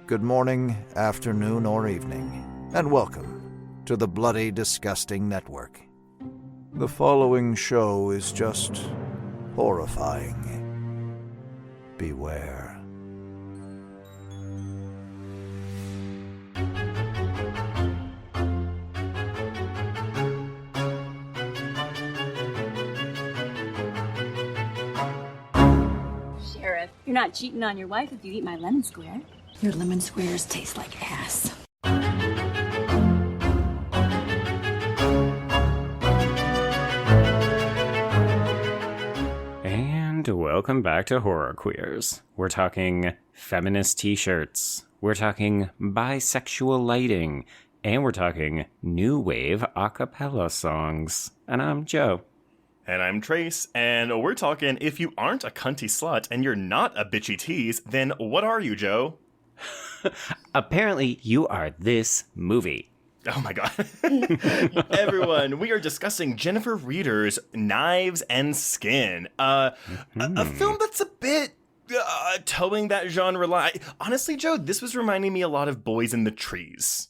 good morning, afternoon, or evening, and welcome to the Bloody Disgusting Network. The following show is just horrifying. Beware. Sheriff, you're not cheating on your wife if you eat my lemon square. Your lemon squares taste like ass. And welcome back to Horror Queers. We're talking feminist t-shirts. We're talking bisexual lighting. And we're talking new wave acapella songs. And I'm Joe. And I'm Trace, and we're talking if you aren't a cunty slut and you're not a bitchy tease, then what are you, Joe? Apparently, you are this movie. Oh my god. Everyone, we are discussing Jennifer Reeder's Knives and Skin. A film that's a bit towing that genre line. Honestly, Joe, this was reminding me a lot of Boys in the Trees.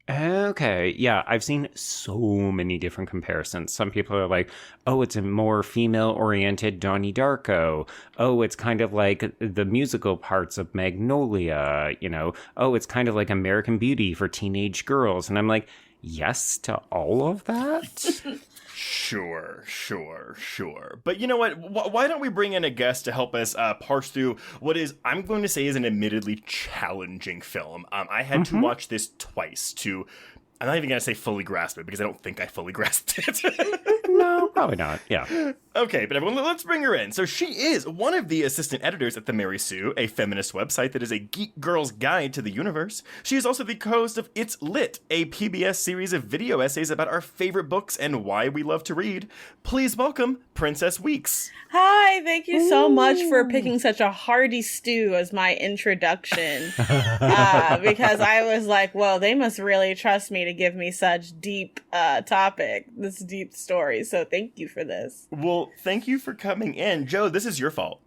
Okay, yeah, I've seen so many different comparisons. Some people are like, oh, it's a more female-oriented Donnie Darko. Oh, it's kind of like the musical parts of Magnolia, you know. Oh, it's kind of like American Beauty for teenage girls. And I'm like, yes to all of that? Sure. But you know what? Why don't we bring in a guest to help us parse through what is, I'm going to say, is an admittedly challenging film. I had to watch this twice to, I'm not even going to say fully grasp it, because I don't think I fully grasped it. No, probably not. Yeah. Okay, but everyone, let's bring her in. So she is one of the assistant editors at The Mary Sue, a feminist website that is a geek girl's guide to the universe. She is also the co-host of It's Lit, a PBS series of video essays about our favorite books and why we love to read. Please welcome Princess Weeks. Hi, thank you so much for picking such a hearty stew as my introduction. Because I was like, well, they must really trust me to give me such deep this deep story. So thank you for this. Well, thank you for coming in. Joe, this is your fault.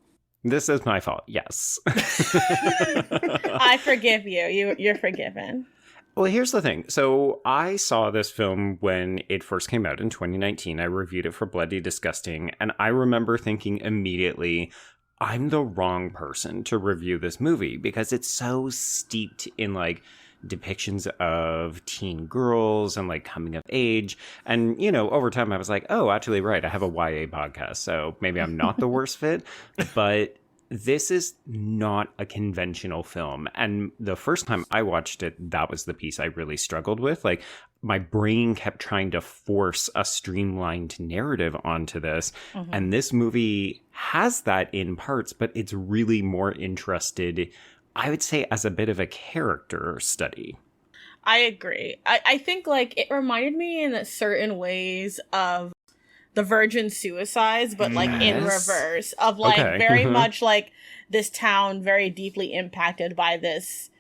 This is my fault, yes. I forgive you. You're forgiven. Well, here's the thing. So I saw this film when it first came out in 2019. I reviewed it for Bloody Disgusting, and I remember thinking immediately, I'm the wrong person to review this movie because it's so steeped in like depictions of teen girls and like coming of age. And, you know, over time I was like, oh, actually, right, I have a YA podcast, so maybe I'm not the worst fit. But this is not a conventional film. And the first time I watched it, that was the piece I really struggled with. Like, my brain kept trying to force a streamlined narrative onto this. And this movie has that in parts, but it's really more interested, I would say, as a bit of a character study. I agree. I think like it reminded me in certain ways of the Virgin Suicides, but like in reverse of like very much like this town very deeply impacted by this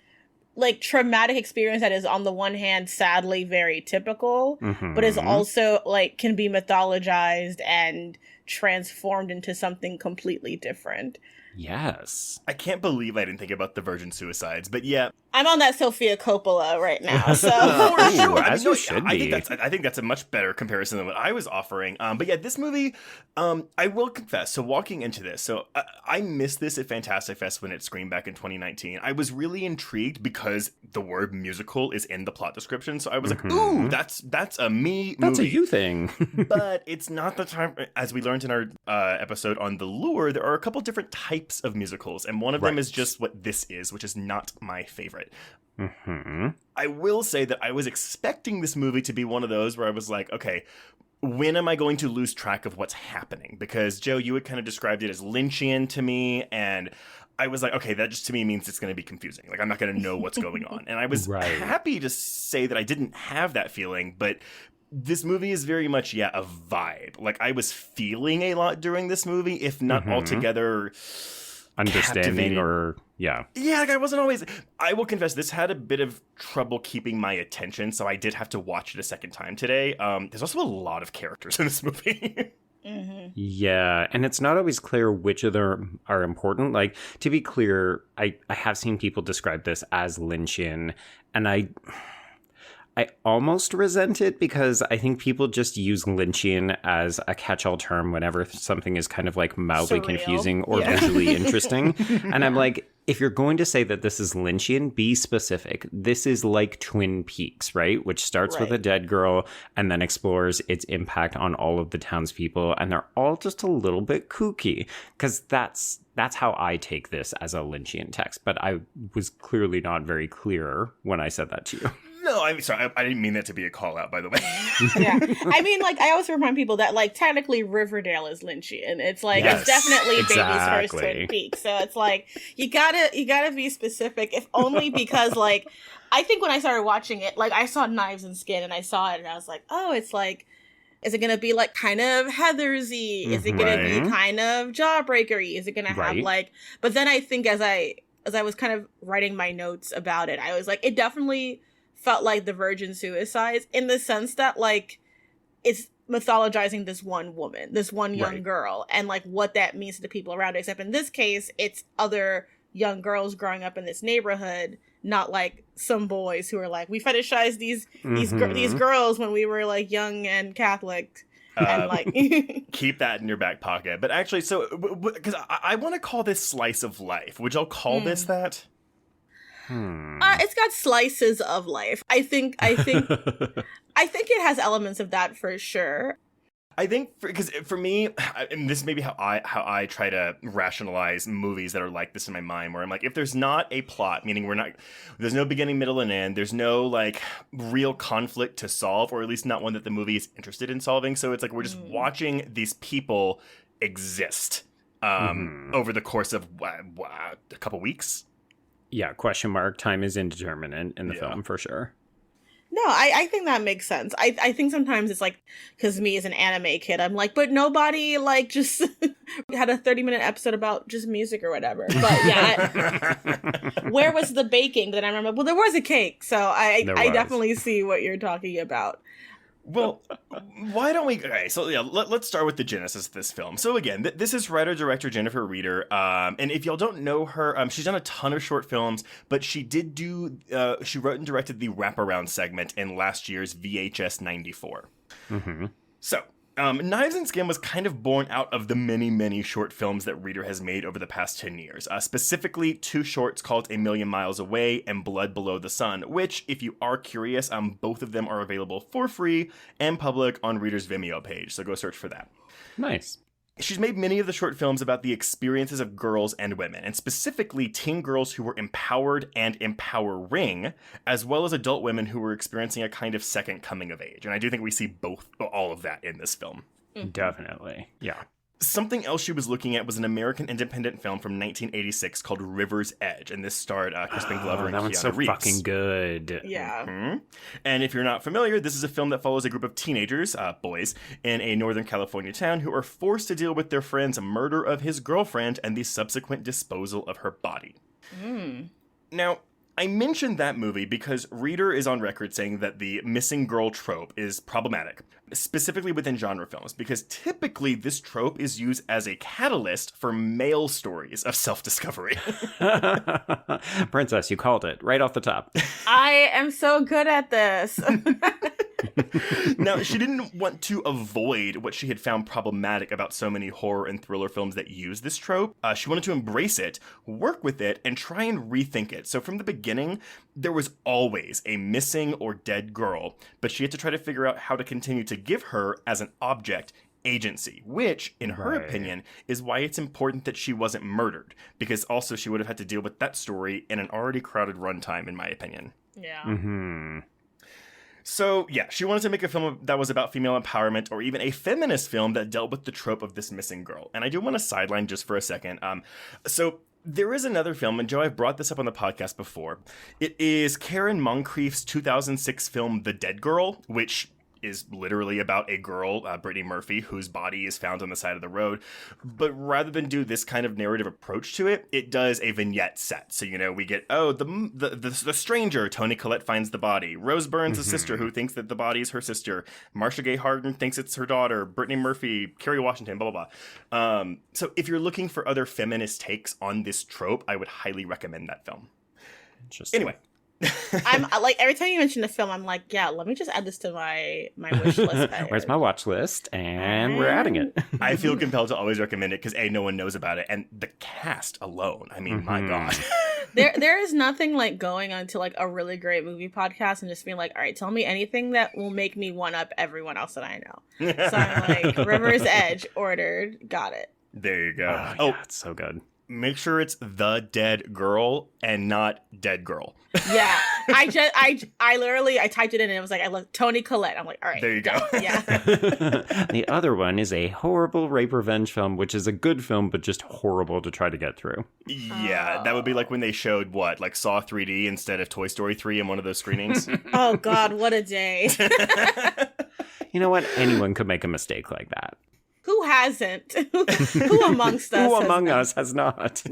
like traumatic experience that is on the one hand sadly very typical, but is also like can be mythologized and transformed into something completely different. Yes. I can't believe I didn't think about the Virgin Suicides, but yeah. I'm on that Sofia Coppola right now, so. For sure. As you should be. I think that's a much better comparison than what I was offering. But yeah, this movie, I will confess, so walking into this, so I missed this at Fantastic Fest when it screened back in 2019. I was really intrigued because the word musical is in the plot description, so I was like, ooh, that's a me movie. That's a you thing. But it's not the time, as we learned in our episode on The Lure, there are a couple different types of musicals, and one of them is just what this is, which is not my favorite. I will say that I was expecting this movie to be one of those where I was like, okay, when am I going to lose track of what's happening? Because, Joe, you had kind of described it as Lynchian to me, and I was like, okay, that just to me means it's going to be confusing. Like, I'm not going to know what's going on. And I was happy to say that I didn't have that feeling, but this movie is very much, a vibe. Like, I was feeling a lot during this movie, if not altogether understanding or like I wasn't always, I will confess, this had a bit of trouble keeping my attention, so I did have to watch it a second time today. There's also a lot of characters in this movie. Mm-hmm. Yeah, and it's not always clear which of them are important. Like, to be clear, I have seen people describe this as Lynchian, and I almost resent it because I think people just use Lynchian as a catch-all term whenever something is kind of like mildly confusing or visually interesting. And I'm like, if you're going to say that this is Lynchian, be specific. This is like Twin Peaks, right? Which starts with a dead girl and then explores its impact on all of the townspeople. And they're all just a little bit kooky because that's how I take this as a Lynchian text. But I was clearly not very clear when I said that to you. No, I'm sorry. I didn't mean that to be a call out, by the way. Yeah. I mean, like, I always remind people that, like, technically Riverdale is Lynchian. It's like, it's definitely Baby's first Twin Peaks. So it's like, you gotta be specific, if only because, like, I think when I started watching it, like, I saw Knives and Skin and I saw it and I was like, oh, it's like, is it going to be like kind of Heathersy? Is it going to be kind of Jawbreakery? Is it going to have like, but then I think as I was kind of writing my notes about it, I was like, it definitely felt like the Virgin Suicides in the sense that, like, it's mythologizing this one woman, this one young girl, and, like, what that means to the people around her. Except in this case, it's other young girls growing up in this neighborhood, not, like, some boys who are like, we fetishized these girls when we were, like, young and Catholic. And, like... Keep that in your back pocket. But actually, so, because I want to call this slice of life. Would y'all call this that? It's got slices of life. I think it has elements of that for sure. I think because for me, and this may be how I try to rationalize movies that are like this in my mind, where I'm like, if there's not a plot, meaning there's no beginning, middle, and end, there's no like real conflict to solve, or at least not one that the movie is interested in solving. So it's like we're just watching these people exist over the course of a couple weeks. Yeah, question mark. Time is indeterminate in the film, for sure. No, I think that makes sense. I think sometimes it's like, because me as an anime kid, I'm like, but nobody, like, just had a 30-minute episode about just music or whatever. But yeah, where was the baking? Then I remember, well, there was a cake. So I definitely see what you're talking about. Well, why don't we... Okay, so yeah, let's start with the genesis of this film. So again, this is writer-director Jennifer Reeder. And if y'all don't know her, she's done a ton of short films, but she did she wrote and directed the wraparound segment in last year's VHS 94. Mm-hmm. So... Knives and Skin was kind of born out of the many, many short films that Reeder has made over the past 10 years. Specifically, 2 shorts called A Million Miles Away and Blood Below the Sun, which, if you are curious, both of them are available for free and public on Reeder's Vimeo page, so go search for that. Nice. She's made many of the short films about the experiences of girls and women, and specifically teen girls who were empowered and empowering, as well as adult women who were experiencing a kind of second coming of age. And I do think we see all of that in this film. Definitely. Yeah. Something else she was looking at was an American independent film from 1986 called River's Edge, and this starred Crispin Glover and Keanu Reeves. That one's so fucking good. Yeah. Mm-hmm. And if you're not familiar, this is a film that follows a group of teenagers, boys, in a Northern California town who are forced to deal with their friend's murder of his girlfriend and the subsequent disposal of her body. Now, I mentioned that movie because Reeder is on record saying that the missing girl trope is problematic, specifically within genre films, because typically this trope is used as a catalyst for male stories of self-discovery. Princess, you called it right off the top. I am so good at this. Now, she didn't want to avoid what she had found problematic about so many horror and thriller films that use this trope. She wanted to embrace it, work with it, and try and rethink it. So from the beginning, there was always a missing or dead girl, but she had to try to figure out how to continue to give her, as an object, agency, which, in her opinion, is why it's important that she wasn't murdered, because also she would have had to deal with that story in an already crowded runtime, in my opinion. Yeah. Mm-hmm. So, yeah, she wanted to make a film that was about female empowerment, or even a feminist film that dealt with the trope of this missing girl. And I do want to sideline just for a second. So there is another film, and Joe, I've brought this up on the podcast before. It is Karen Moncrief's 2006 film, The Dead Girl, which is literally about a girl, Brittany Murphy, whose body is found on the side of the road. But rather than do this kind of narrative approach to it, it does a vignette set. So, we get, the stranger, Toni Collette finds the body. Rose Byrne's a sister who thinks that the body is her sister. Marcia Gay Harden thinks it's her daughter. Brittany Murphy, Kerry Washington, blah, blah, blah. So if you're looking for other feminist takes on this trope, I would highly recommend that film. Anyway. I'm like, every time you mention the film, I'm like, yeah, let me just add this to my wish list. Where's my watch list? And we're adding it. I feel compelled to always recommend it because no one knows about it, and the cast alone, I mean, my God. There is nothing like going onto like a really great movie podcast and just being like, all right, tell me anything that will make me one up everyone else that I know. So I'm like, River's Edge, ordered, got it. There you go. Oh, it's so good. Make sure it's The Dead Girl and not Dead Girl. Yeah, I literally typed it in and it was like, I looked Toni Collette. I'm like, all right, there you go. Yeah. The other one is a horrible rape revenge film, which is a good film, but just horrible to try to get through. Yeah, that would be like when they showed like Saw 3D instead of Toy Story 3 in one of those screenings. Oh God, what a day! You know what? Anyone could make a mistake like that. Who hasn't? Who amongst us? Who among us has not?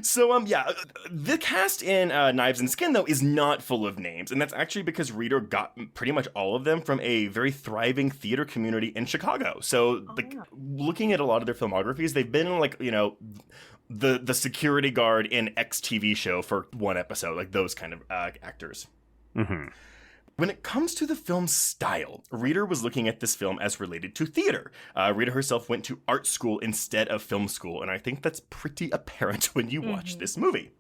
So, the cast in Knives and Skin, though, is not full of names. And that's actually because Reader got pretty much all of them from a very thriving theater community in Chicago. So, looking at a lot of their filmographies, they've been like, the security guard in X TV show for one episode, like those kind of actors. Mm-hmm. When it comes to the film's style, Reader was looking at this film as related to theater. Reader herself went to art school instead of film school, and I think that's pretty apparent when you watch this movie.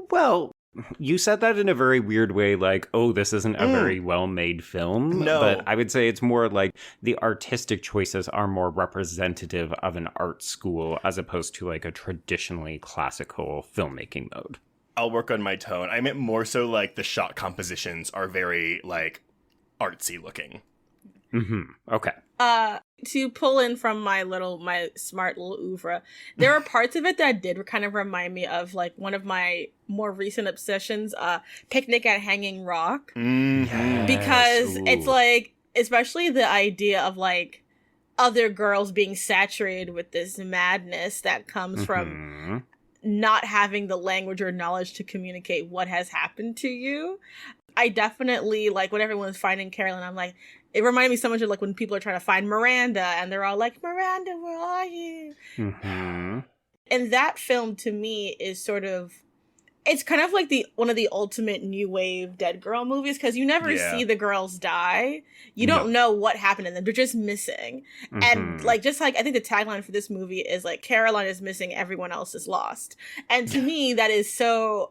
Well, you said that in a very weird way, like, oh, this isn't a very well-made film. No. But I would say it's more like the artistic choices are more representative of an art school as opposed to like a traditionally classical filmmaking mode. I'll work on my tone. I meant more so like the shot compositions are very like artsy looking. Mm-hmm. Okay. To pull in from my smart little oeuvre, there are parts of it that did kind of remind me of like one of my more recent obsessions, Picnic at Hanging Rock. Yes. Because it's like, especially the idea of like other girls being saturated with this madness that comes from not having the language or knowledge to communicate what has happened to you. I definitely, like, when everyone's finding Carolyn, I'm like, it reminded me so much of, like, when people are trying to find Miranda, and they're all like, Miranda, where are you? Mm-hmm. And that film, to me, is sort of, it's kind of like one of the ultimate new wave dead girl movies, because you never see the girls die. You don't know what happened to them. They're just missing. Mm-hmm. And like, just like, I think the tagline for this movie is like, Caroline is missing, everyone else is lost. And to me, that is so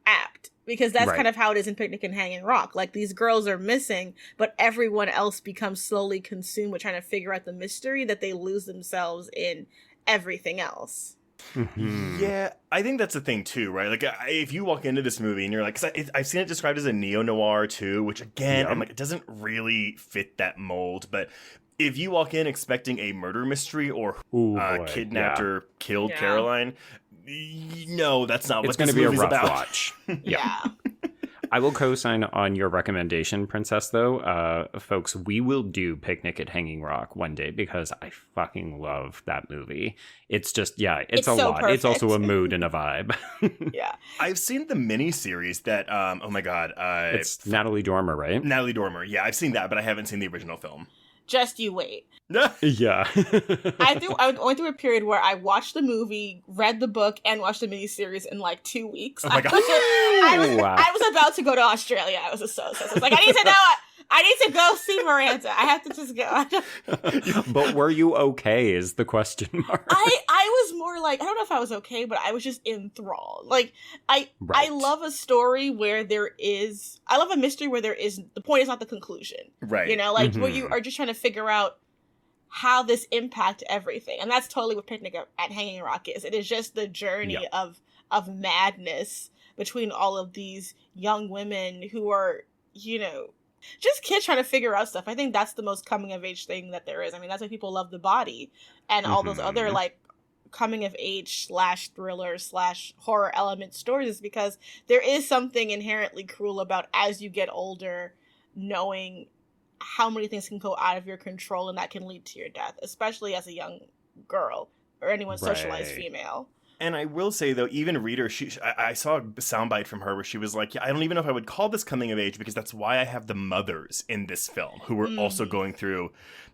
apt, because that's kind of how it is in Picnic and Hanging Rock. Like, these girls are missing, but everyone else becomes slowly consumed with trying to figure out the mystery, that they lose themselves in everything else. Mm-hmm. Yeah, I think that's the thing too, right? Like, if you walk into this movie and you're like, 'cause I've seen it described as a neo-noir too, which again, I'm like, it doesn't really fit that mold. But if you walk in expecting a murder mystery or kidnapped or killed Caroline, no, that's not what this movie's about. Watch. Yeah. I will co-sign on your recommendation, Princess, though. Folks, we will do Picnic at Hanging Rock one day because I fucking love that movie. It's just, it's a so lot. Perfect. It's also a mood and a vibe. Yeah. I've seen the miniseries that, oh my God. It's Natalie Dormer, right? Natalie Dormer. Yeah, I've seen that, but I haven't seen the original film. Just you wait. Yeah. I went through a period where I watched the movie, read the book, and watched the miniseries in like 2 weeks. Oh my God. I was about to go to Australia. I was so obsessed. I was like, I need to know it. I need to go see Miranda. I have to just go. But were you okay is the question mark. I was more like, I don't know if I was okay, but I was just enthralled. Like, I love a story where I love a mystery where the point is not the conclusion. Right. You know, like where you are just trying to figure out how this impact everything. And that's totally what Picnic at Hanging Rock is. It is just the journey of madness between all of these young women who are, you know, just kids trying to figure out stuff. I think that's the most coming of age thing that there is. I mean, that's why people love The Body and all those other like coming of age / thriller / horror element stories, is because there is something inherently cruel about, as you get older, knowing how many things can go out of your control and that can lead to your death, especially as a young girl or anyone socialized female. And I will say, though, even Reader, I saw a soundbite from her where she was like, yeah, I don't even know if I would call this coming of age, because that's why I have the mothers in this film who were also going through,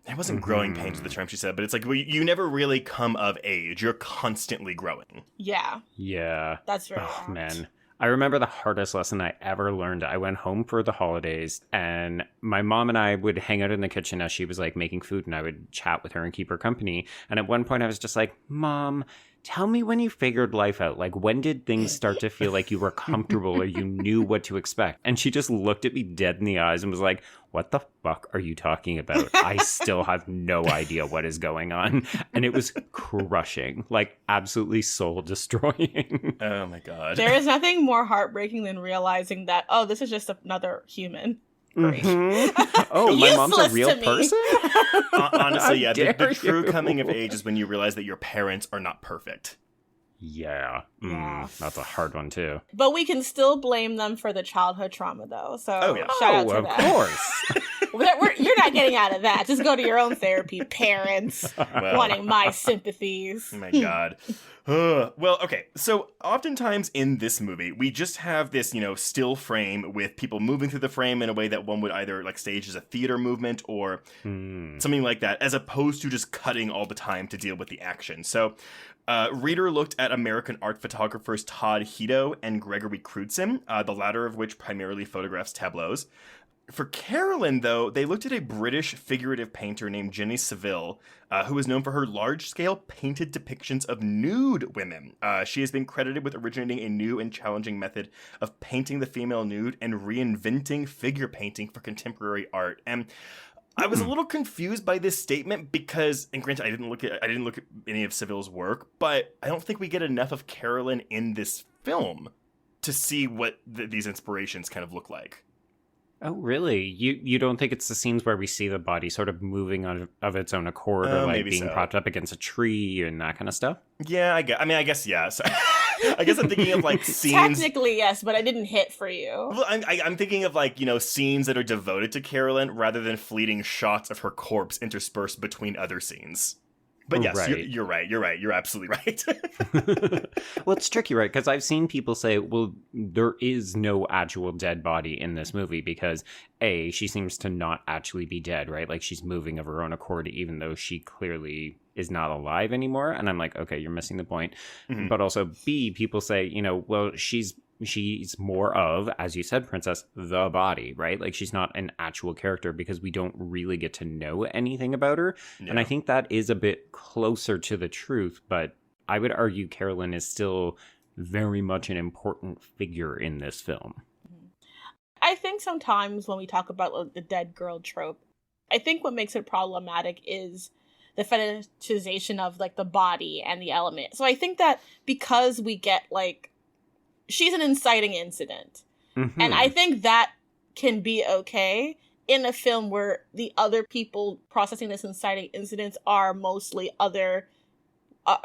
it wasn't growing pains, the term she said, but it's like, well, you never really come of age. You're constantly growing. Yeah. Yeah. That's very apt. Man. I remember the hardest lesson I ever learned. I went home for the holidays, and my mom and I would hang out in the kitchen as she was like making food, and I would chat with her and keep her company. And at one point I was just like, Mom, tell me when you figured life out. Like, when did things start to feel like you were comfortable or you knew what to expect? And she just looked at me dead in the eyes and was like, what the fuck are you talking about? I still have no idea what is going on. And it was crushing, like absolutely soul destroying. Oh my God. There is nothing more heartbreaking than realizing that, oh, this is just another human. Oh, my mom's a real person? Honestly, yeah. The true coming of age is when you realize that your parents are not perfect. Yeah. That's a hard one, too. But we can still blame them for the childhood trauma, though. So shout out to of that. Course. You're not getting out of that. Just go to your own therapy, parents, wanting my sympathies. Oh, my God. Well, okay. So oftentimes in this movie, we just have this, still frame with people moving through the frame in a way that one would either like stage as a theater movement or something like that, as opposed to just cutting all the time to deal with the action. So Reader looked at American art photographers Todd Hito and Gregory Crutzen, the latter of which primarily photographs tableaus. For Carolyn, though, they looked at a British figurative painter named Jenny Saville, who is known for her large-scale painted depictions of nude women. She has been credited with originating a new and challenging method of painting the female nude and reinventing figure painting for contemporary art. And I was a little confused by this statement because, and granted, I didn't look at any of Saville's work, but I don't think we get enough of Carolyn in this film to see what these inspirations kind of look like. Oh, really? You don't think it's the scenes where we see the body sort of moving of its own accord, or like being propped up against a tree and that kind of stuff? Yeah, I guess yes. I guess I'm thinking of like scenes. Technically, yes, but I didn't hit for you. Well, I'm thinking of like, scenes that are devoted to Carolyn rather than fleeting shots of her corpse interspersed between other scenes. But yes, right. You're right. You're absolutely right. Well, it's tricky, right? Because I've seen people say, well, there is no actual dead body in this movie because, A, she seems to not actually be dead, right? Like, she's moving of her own accord, even though she clearly is not alive anymore. And I'm like, okay, you're missing the point. Mm-hmm. But also, B, people say, well, she's more of, as you said, Princess, the body, right? Like, she's not an actual character because we don't really get to know anything about her. Yeah. And I think that is a bit closer to the truth, but I would argue Carolyn is still very much an important figure in this film. I think sometimes when we talk about the dead girl trope, I think what makes it problematic is the fetishization of, like, the body and the element. So I think that because we get, like, she's an inciting incident. Mm-hmm. And I think that can be okay in a film where the other people processing this inciting incidents are mostly other,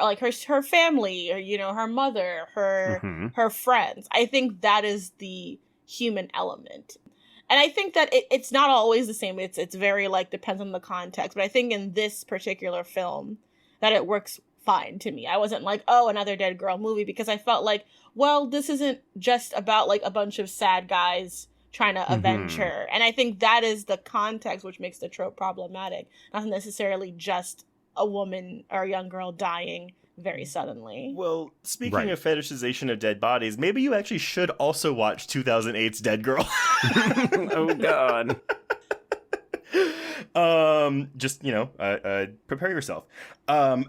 like her family, or, her mother, her friends. I think that is the human element. And I think that it's not always the same. It's very, like, depends on the context. But I think in this particular film that it works fine to me. I wasn't like, oh, another dead girl movie, because I felt like, well, this isn't just about, like, a bunch of sad guys trying to avenge her. And I think that is the context which makes the trope problematic. Not necessarily just a woman or a young girl dying very suddenly. Well, speaking of fetishization of dead bodies, maybe you actually should also watch 2008's Dead Girl. Oh, God. Just, prepare yourself. I've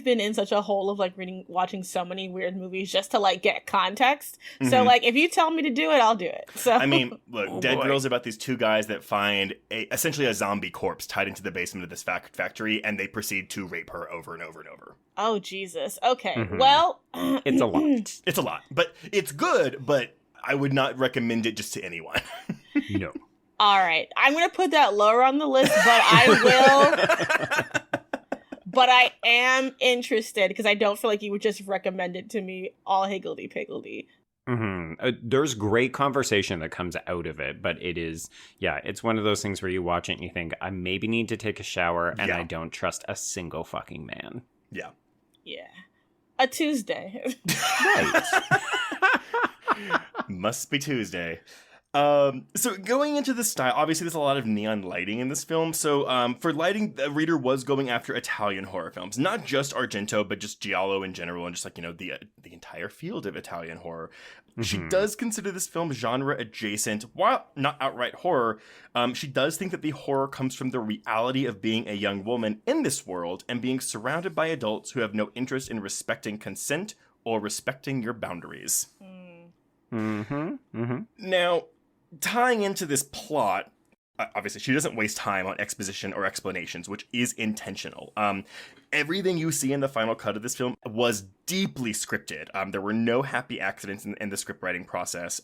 been in such a hole of, like, watching so many weird movies just to, like, get context. Mm-hmm. So, like, if you tell me to do it, I'll do it. So I mean, look, Dead Girl's about these two guys that find essentially a zombie corpse tied into the basement of this factory, and they proceed to rape her over and over and over. Oh, Jesus. Okay. Mm-hmm. Well, it's a lot. It's a lot, but it's good, but I would not recommend it just to anyone. No. All right. I'm going to put that lower on the list, but I will. But I am interested because I don't feel like you would just recommend it to me all higgledy-piggledy. There's great conversation that comes out of it, but it is, it's one of those things where you watch it and you think, I maybe need to take a shower, and I don't trust a single fucking man. Yeah. Yeah. A Tuesday. Right. Must be Tuesday. So going into the style, obviously there's a lot of neon lighting in this film. So for lighting, the reader was going after Italian horror films, not just Argento, but just Giallo in general, and just like, the entire field of Italian horror. She does consider this film genre adjacent, while not outright horror. She does think that the horror comes from the reality of being a young woman in this world and being surrounded by adults who have no interest in respecting consent or respecting your boundaries. Now, tying into this plot, obviously she doesn't waste time on exposition or explanations, which is intentional. Everything you see in the final cut of this film was deeply scripted. There were no happy accidents in the script writing process.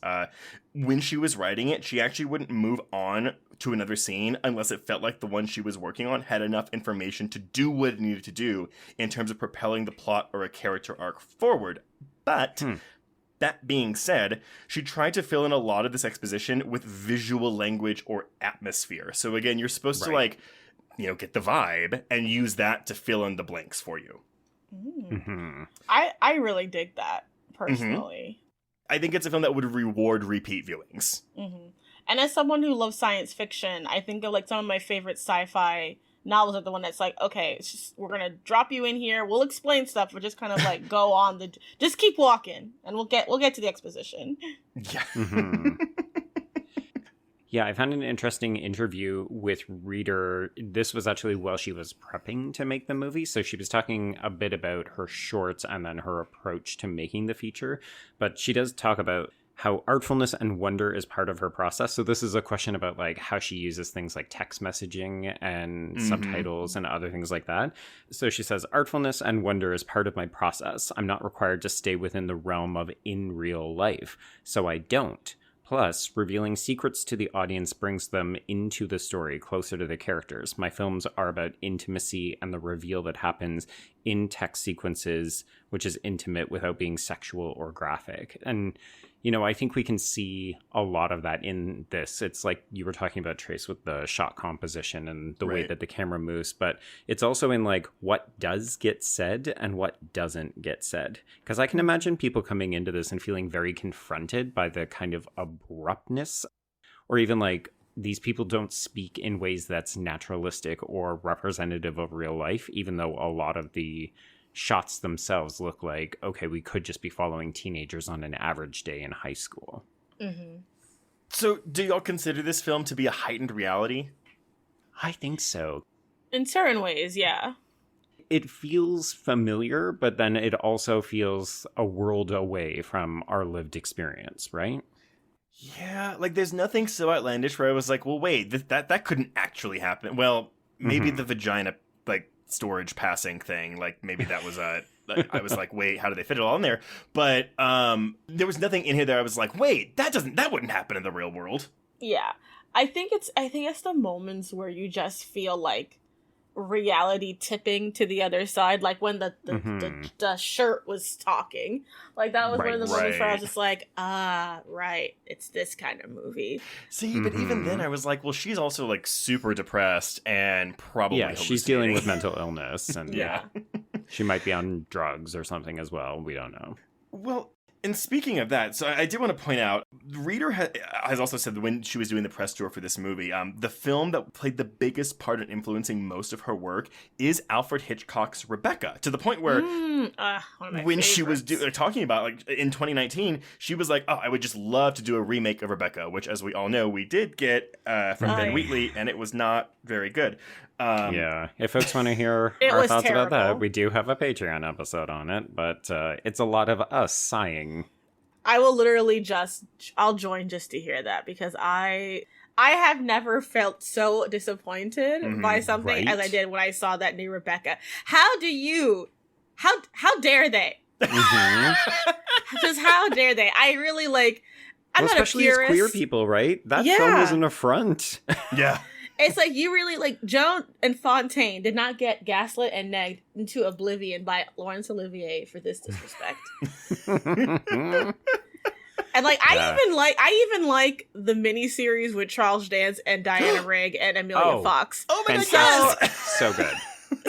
When she was writing it, she actually wouldn't move on to another scene unless it felt like the one she was working on had enough information to do what it needed to do in terms of propelling the plot or a character arc forward. But that being said, she tried to fill in a lot of this exposition with visual language or atmosphere. So again, you're supposed to get the vibe and use that to fill in the blanks for you. I really dig that, personally. I think it's a film that would reward repeat viewings. And as someone who loves science fiction, I think of like some of my favorite sci-fi novels are the one that's like, okay, it's just, we're gonna drop you in here, we'll explain stuff, but just kind of like go on just keep walking, and we'll get to the exposition. Yeah. Yeah, I found an interesting interview with Reader. This was actually while she was prepping to make the movie. So she was talking a bit about her shorts and then her approach to making the feature. But she does talk about how artfulness and wonder is part of her process. So this is a question about like how she uses things like text messaging and subtitles and other things like that. So she says, artfulness and wonder is part of my process. I'm not required to stay within the realm of in real life, so I don't. Plus, revealing secrets to the audience brings them into the story, closer to the characters. My films are about intimacy and the reveal that happens in text sequences, which is intimate without being sexual or graphic. And, I think we can see a lot of that in this. It's like you were talking about, Trace, with the shot composition and the way that the camera moves, but it's also in like what does get said and what doesn't get said. Because I can imagine people coming into this and feeling very confronted by the kind of abruptness, or even like these people don't speak in ways that's naturalistic or representative of real life, even though a lot of the shots themselves look like, okay, we could just be following teenagers on an average day in high school. So do y'all consider this film to be a heightened reality? I think so. In certain ways, yeah. It feels familiar, but then it also feels a world away from our lived experience, right? Yeah, like there's nothing so outlandish where I was like, well, wait, that couldn't actually happen. Well, maybe the vagina, like, storage passing thing, like maybe that was I was like, wait, how do they fit it all in there? But there was nothing in here that I was like, wait, that wouldn't happen in the real world. Yeah, I think it's the moments where you just feel like reality tipping to the other side, like when the shirt was talking, like that was one of the moments where I was just like, right, it's this kind of movie. See, but even then I was like, well, she's also like super depressed and probably she's dealing with mental illness, and yeah, she might be on drugs or something as well. We don't know. Well, and speaking of that, so I did want to point out, Reader has also said that when she was doing the press tour for this movie, the film that played the biggest part in influencing most of her work is Alfred Hitchcock's Rebecca, to the point where when she was talking about, like, in 2019, she was like, oh, I would just love to do a remake of Rebecca, which, as we all know, we did get from Ben Wheatley, and it was not very good. If folks want to hear our thoughts about that, we do have a Patreon episode on it, but it's a lot of us sighing. I will literally I'll join just to hear that, because I have never felt so disappointed by something as I did when I saw that new Rebecca. How dare they? Just how dare they? I really I'm not especially a purist. As queer people, right? That film is an affront. Yeah. It's like you really Joan and Fontaine did not get gaslit and negged into oblivion by Laurence Olivier for this disrespect. And like I even like the miniseries with Charles Dance and Diana Rigg and Amelia Fox. Oh my god, so good.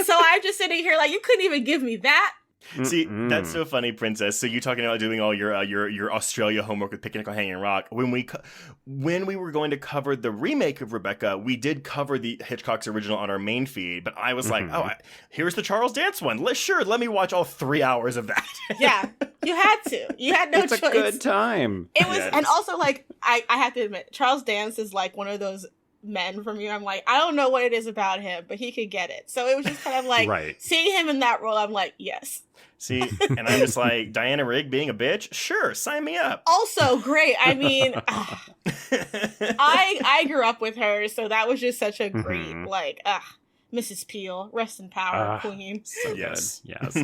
So I'm just sitting here like, you couldn't even give me that. See, that's so funny, Princess. So you talking about doing all your Australia homework with Picnic on Hanging Rock. When we were going to cover the remake of Rebecca, we did cover the Hitchcock's original on our main feed, but I was like, here's the Charles Dance one. Let me watch all 3 hours of that. Yeah, you had to. You had no choice. It's a good time. It was, and also like I have to admit, Charles Dance is like one of those men for me. I'm like, I don't know what it is about him, but he could get it. So it was just kind of like seeing him in that role. I'm like, yes. See, and I'm just like, Diana Rigg being a bitch? Sure, sign me up. Also great. I mean, I grew up with her, so that was just such a great, like, Mrs. Peel, rest in power, queen. So yes. good. Yes.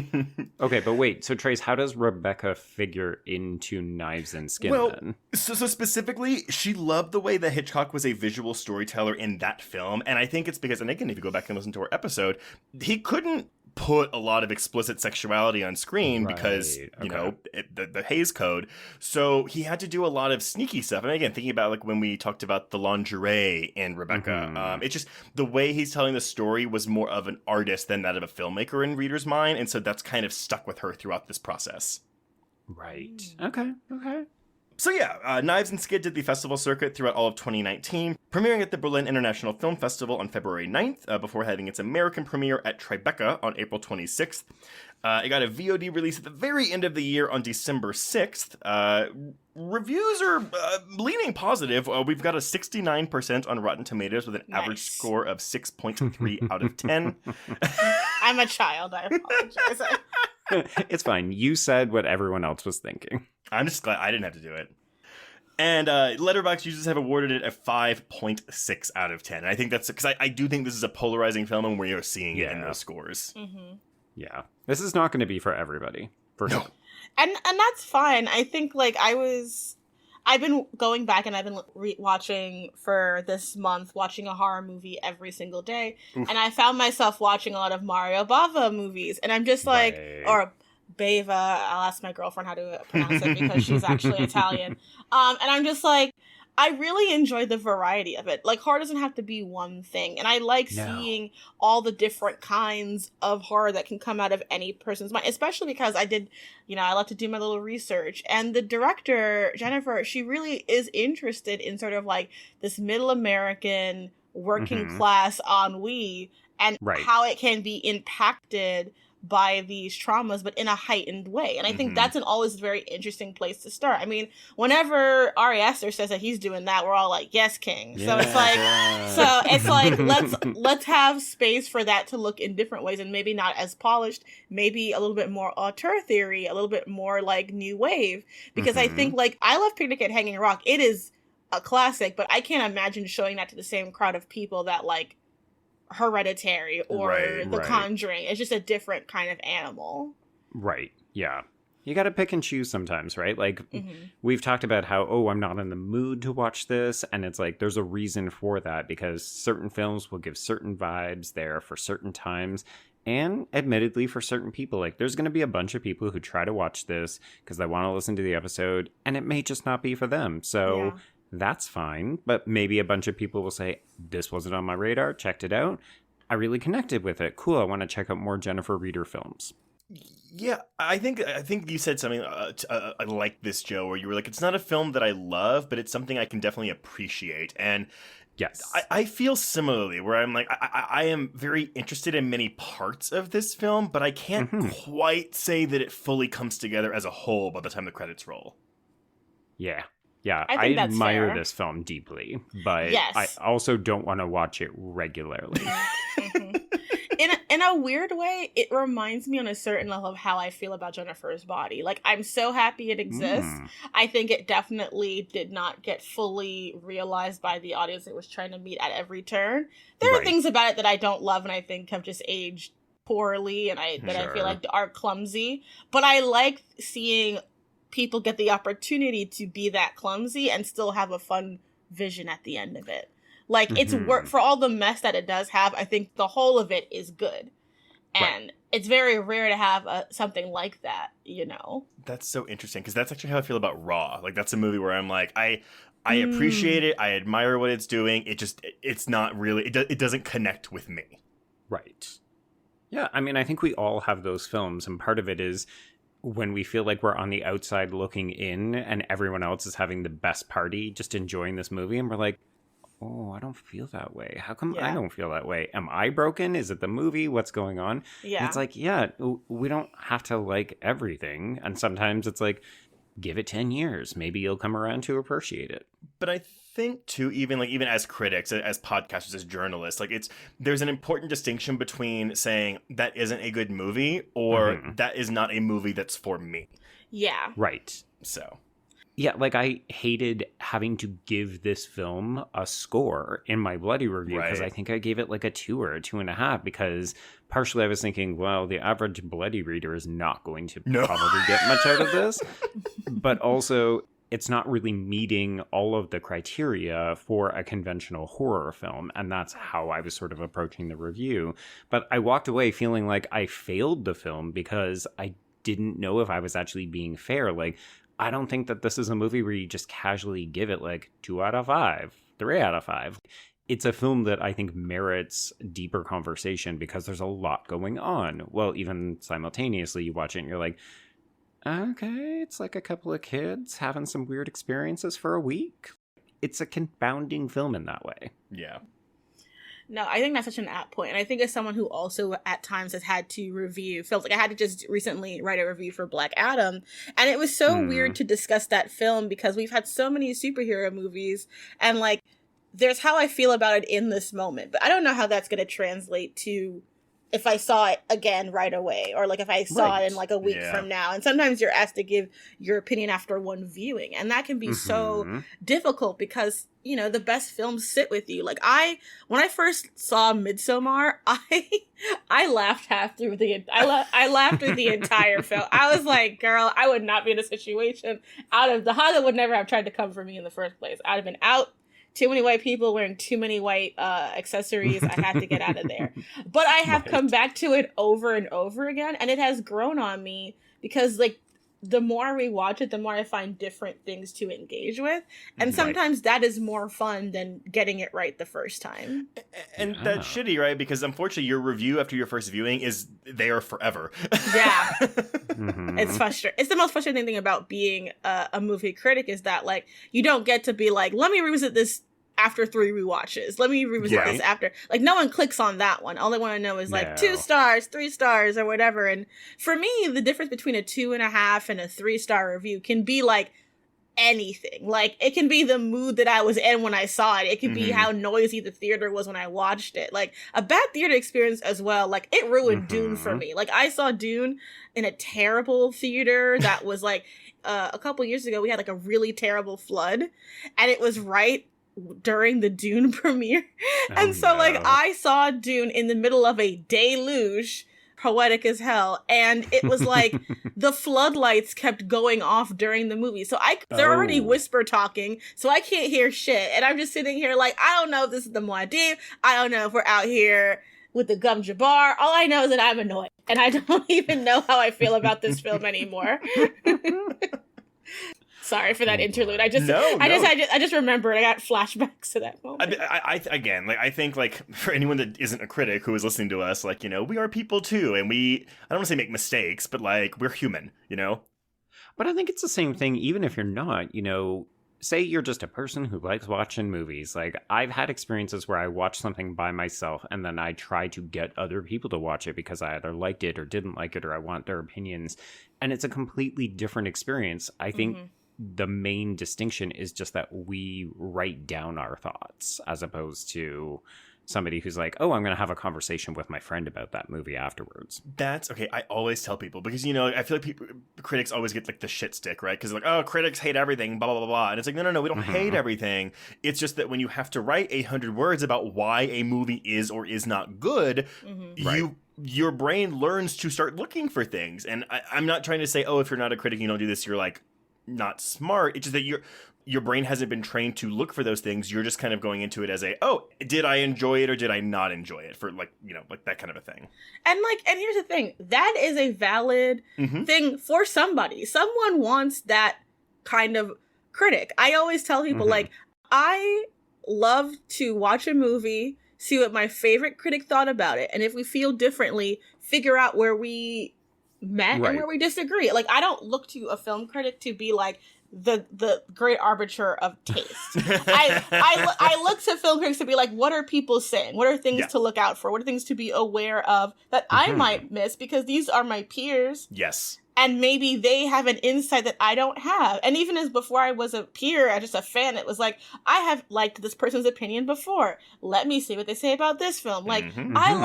Okay, but wait. So, Trace, how does Rebecca figure into Knives and Skin then? So specifically, she loved the way that Hitchcock was a visual storyteller in that film. And I think it's because, and again, if you go back and listen to our episode, he couldn't put a lot of explicit sexuality on screen because, you know, the Hays Code. So he had to do a lot of sneaky stuff. And again, thinking about like when we talked about the lingerie in Rebecca, it's just the way he's telling the story was more of an artist than that of a filmmaker in reader's mind. And so that's kind of stuck with her throughout this process. Right. Okay. So yeah, Knives and Skid did the festival circuit throughout all of 2019, premiering at the Berlin International Film Festival on February 9th, before having its American premiere at Tribeca on April 26th. It got a VOD release at the very end of the year on December 6th. Reviews are leaning positive. We've got a 69% on Rotten Tomatoes with an average score of 6.3 out of 10. I'm a child, I apologize. It's fine. You said what everyone else was thinking. I'm just glad I didn't have to do it. And Letterboxd users have awarded it a 5.6 out of 10. And I think that's because I do think this is a polarizing film, and we are seeing it in those scores. Mm-hmm. Yeah, this is not going to be for everybody. For sure. And that's fine. I think like I've been going back and I've been watching for this month, watching a horror movie every single day. Oof. And I found myself watching a lot of Mario Bava movies. And I'm just like, or Bava, I'll ask my girlfriend how to pronounce it because she's actually Italian. And I'm just like, I really enjoy the variety of it. Like, horror doesn't have to be one thing. And I like seeing all the different kinds of horror that can come out of any person's mind, especially because I love to do my little research. And the director, Jennifer, she really is interested in sort of like this middle American working class ennui and how it can be impacted by these traumas, but in a heightened way. And I think that's an always very interesting place to start. I mean, whenever Ari Aster says that he's doing that, we're all like, yes, king. So it's like, let's have space for that to look in different ways, and maybe not as polished, maybe a little bit more auteur theory, a little bit more like new wave. Because I think like, I love Picnic at Hanging Rock. It is a classic, but I can't imagine showing that to the same crowd of people that like Hereditary or The Conjuring. It's just a different kind of animal. Right. Yeah. You got to pick and choose sometimes, right? Like we've talked about how, I'm not in the mood to watch this. And it's like, there's a reason for that because certain films will give certain vibes there for certain times. And admittedly, for certain people, like there's going to be a bunch of people who try to watch this because they want to listen to the episode and it may just not be for them. So that's fine. But maybe a bunch of people will say, this wasn't on my radar, checked it out. I really connected with it. Cool. I want to check out more Jennifer Reeder films. Yeah, I think you said something like this, Joe, where you were like, it's not a film that I love, but it's something I can definitely appreciate. And yes, I feel similarly, where I'm like, I am very interested in many parts of this film, but I can't quite say that it fully comes together as a whole by the time the credits roll. Yeah. Yeah, I admire this film deeply, but I also don't want to watch it regularly. In a weird way, it reminds me on a certain level of how I feel about Jennifer's Body. Like, I'm so happy it exists. I think it definitely did not get fully realized by the audience it was trying to meet at every turn. There are things about it that I don't love and I think have just aged poorly and I feel like are clumsy. But I like seeing people get the opportunity to be that clumsy and still have a fun vision at the end of it. Like, it's work for all the mess that it does have. I think the whole of it is good. And it's very rare to have something like that, you know? That's so interesting, because that's actually how I feel about Raw. Like, that's a movie where I'm like, I appreciate it. I admire what it's doing. It's not really, it doesn't connect with me. Right. Yeah, I mean, I think we all have those films, and part of it is when we feel like we're on the outside looking in and everyone else is having the best party, just enjoying this movie, and we're like, oh, I don't feel that way. How come I don't feel that way? Am I broken? Is it the movie? What's going on? Yeah. And it's like, yeah, we don't have to like everything. And sometimes it's like, give it 10 years. Maybe you'll come around to appreciate it. But I think too, even as critics, as podcasters, as journalists, like there's an important distinction between saying that isn't a good movie or that is not a movie that's for me. Yeah. Right. So. Yeah, like I hated having to give this film a score in my Bloody review because I think I gave it like a 2 or a 2.5 because partially I was thinking, well, the average Bloody reader is not going to probably get much out of this. But also, it's not really meeting all of the criteria for a conventional horror film. And that's how I was sort of approaching the review. But I walked away feeling like I failed the film because I didn't know if I was actually being fair. Like, I don't think that this is a movie where you just casually give it like 2 out of 5, 3 out of 5. It's a film that I think merits deeper conversation because there's a lot going on. Well, even simultaneously, you watch it and you're like, okay, it's like a couple of kids having some weird experiences for a week. It's a confounding film in that way. Yeah. No, I think that's such an apt point. And I think as someone who also at times has had to review films, like I had to just recently write a review for Black Adam. And it was so weird to discuss that film because we've had so many superhero movies and like there's how I feel about it in this moment. But I don't know how that's going to translate to if I saw it again right away or like if I saw it in like a week from now. And sometimes you're asked to give your opinion after one viewing. And that can be so difficult because, you know, the best films sit with you. Like when I first saw Midsommar, I laughed through I laughed through the entire film. I was like, girl, I would not be in a situation the Honda would never have tried to come for me in the first place. I'd have been out. Too many white people wearing too many white accessories. I had to get out of there. But I have come back to it over and over again. And it has grown on me because like the more I rewatch it, the more I find different things to engage with. And sometimes that is more fun than getting it right the first time. And that's shitty, right? Because unfortunately your review after your first viewing is there forever. Yeah. It's frustrating. It's the most frustrating thing about being a movie critic is that like you don't get to be like, let me revisit this after 3 rewatches. Let me revisit this after. Like no one clicks on that one. All they want to know is like 2 stars, 3 stars, or whatever. And for me, the difference between a 2.5 and a 3-star review can be like anything. Like it can be the mood that I was in when I saw it. It can be how noisy the theater was when I watched it. Like a bad theater experience as well. Like it ruined Dune for me. Like I saw Dune in a terrible theater that was like a couple years ago. We had like a really terrible flood, and it was right during the Dune premiere. And so like I saw Dune in the middle of a deluge, poetic as hell, and it was like the floodlights kept going off during the movie. So they're already whisper talking, so I can't hear shit. And I'm just sitting here like, I don't know if this is the Muad'Dib. I don't know if we're out here with the Gum Jabbar. All I know is that I'm annoyed. And I don't even know how I feel about this film anymore. Sorry for that interlude. I just remembered. I got flashbacks to that moment. I think like for anyone that isn't a critic who is listening to us, like, you know, we are people too, and I don't want to say make mistakes, but like we're human, you know. But I think it's the same thing, even if you're not. You know, say you're just a person who likes watching movies. Like I've had experiences where I watch something by myself, and then I try to get other people to watch it because I either liked it or didn't like it, or I want their opinions, and it's a completely different experience. I think. The main distinction is just that we write down our thoughts as opposed to somebody who's like, oh, I'm going to have a conversation with my friend about that movie afterwards. That's okay. I always tell people because, you know, I feel like critics always get like the shit stick, right? Because like, oh, critics hate everything, blah, blah, blah, blah. And it's like, no, we don't hate everything. It's just that when you have to write 800 words about why a movie is or is not good, your brain learns to start looking for things. And I'm not trying to say, oh, if you're not a critic, you don't do this, you're like, not smart. It's just that your brain hasn't been trained to look for those things. You're just kind of going into it as did I enjoy it or did I not enjoy it? For like that kind of a thing. And here's the thing. That is a valid thing for somebody. Someone wants that kind of critic. I always tell people, I love to watch a movie, see what my favorite critic thought about it. And if we feel differently, figure out where we met and where we disagree. Like, I don't look to a film critic to be like, the great arbiter of taste. I look to film critics to be like, what are people saying? What are things to look out for? What are things to be aware of that I might miss because these are my peers? Yes. And maybe they have an insight that I don't have. And even as before I was a peer, I was just a fan, it was like, I have liked this person's opinion before. Let me see what they say about this film. Like, I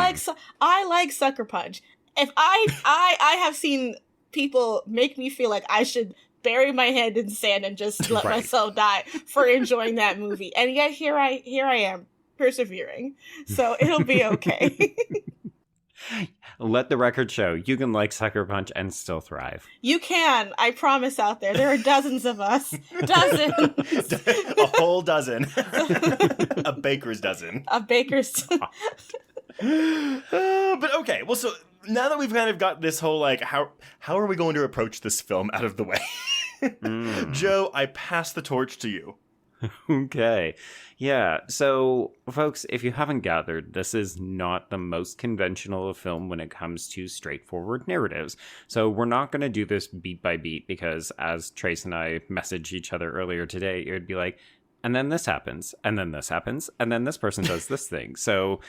like Sucker Punch. If I have seen people make me feel like I should bury my head in sand and just let myself die for enjoying that movie. And yet here I am persevering. So it'll be okay. Let the record show you can like Sucker Punch and still thrive. You can. I promise out there. There are dozens of us. Dozens. A whole dozen. A baker's dozen. A baker's. But okay. Well, so now that we've kind of got this whole, like, how are we going to approach this film out of the way? Joe, I pass the torch to you. Okay. Yeah. So, folks, if you haven't gathered, this is not the most conventional of film when it comes to straightforward narratives. So we're not going to do this beat by beat because, as Trace and I messaged each other earlier today, it would be like, and then this happens, and then this happens, and then this person does this thing. So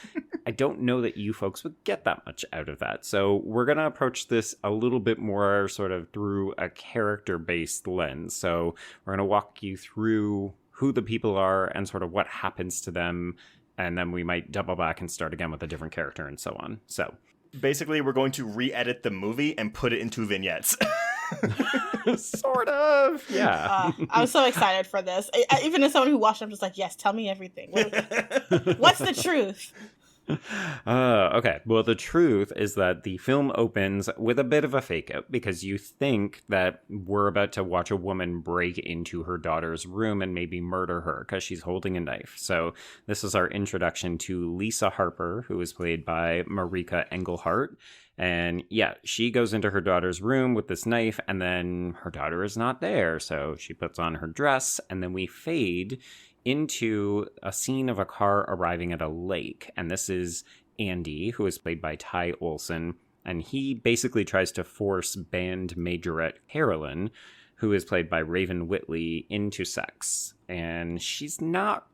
I don't know that you folks would get that much out of that. So we're going to approach this a little bit more sort of through a character-based lens. So we're going to walk you through who the people are and sort of what happens to them. And then we might double back and start again with a different character and so on. So basically, we're going to re-edit the movie and put it into vignettes. Sort of. Yeah. I'm so excited for this. Even as someone who watched it, I'm just like, yes, tell me everything. What's the truth? Okay. Well, the truth is that the film opens with a bit of a fake out because you think that we're about to watch a woman break into her daughter's room and maybe murder her because she's holding a knife. So this is our introduction to Lisa Harper, who is played by Marika Engelhardt. And yeah, she goes into her daughter's room with this knife, and then her daughter is not there. So she puts on her dress, and then we fade into a scene of a car arriving at a lake. And this is Andy, who is played by Ty Olsson. And he basically tries to force band majorette Carolyn, who is played by Raven Whitley, into sex. And she's not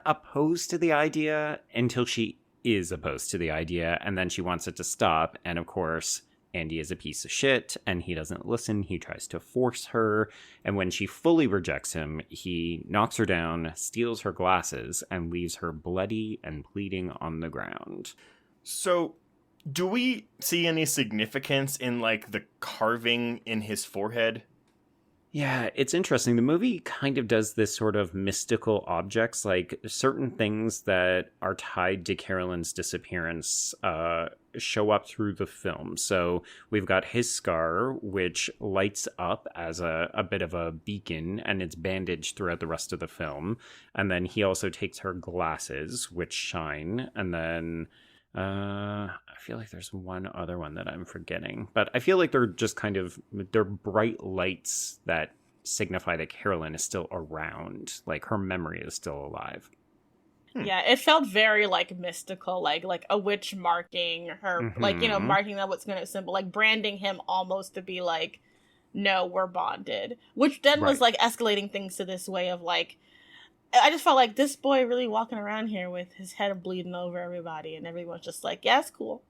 opposed to the idea until she is opposed to the idea, and then she wants it to stop. And of course, Andy is a piece of shit, and he doesn't listen. He tries to force her, and when she fully rejects him, he knocks her down, steals her glasses, and leaves her bloody and bleeding on the ground. So, do we see any significance in, like, the carving in his forehead? Yeah, it's interesting. The movie kind of does this sort of mystical objects, like certain things that are tied to Carolyn's disappearance show up through the film. So we've got his scar, which lights up as a bit of a beacon, and it's bandaged throughout the rest of the film. And then he also takes her glasses, which shine, and then I feel like there's one other one that I'm forgetting, but I feel like they're just they're bright lights that signify that Carolyn is still around, like her memory is still alive. Yeah, it felt very like mystical, like a witch marking her, like, you know, marking that what's going to symbol, like branding him almost to be like, no, we're bonded, which then was like escalating things to this way of like, I just felt like this boy really walking around here with his head bleeding over everybody, and everyone's just like, yeah, it's cool.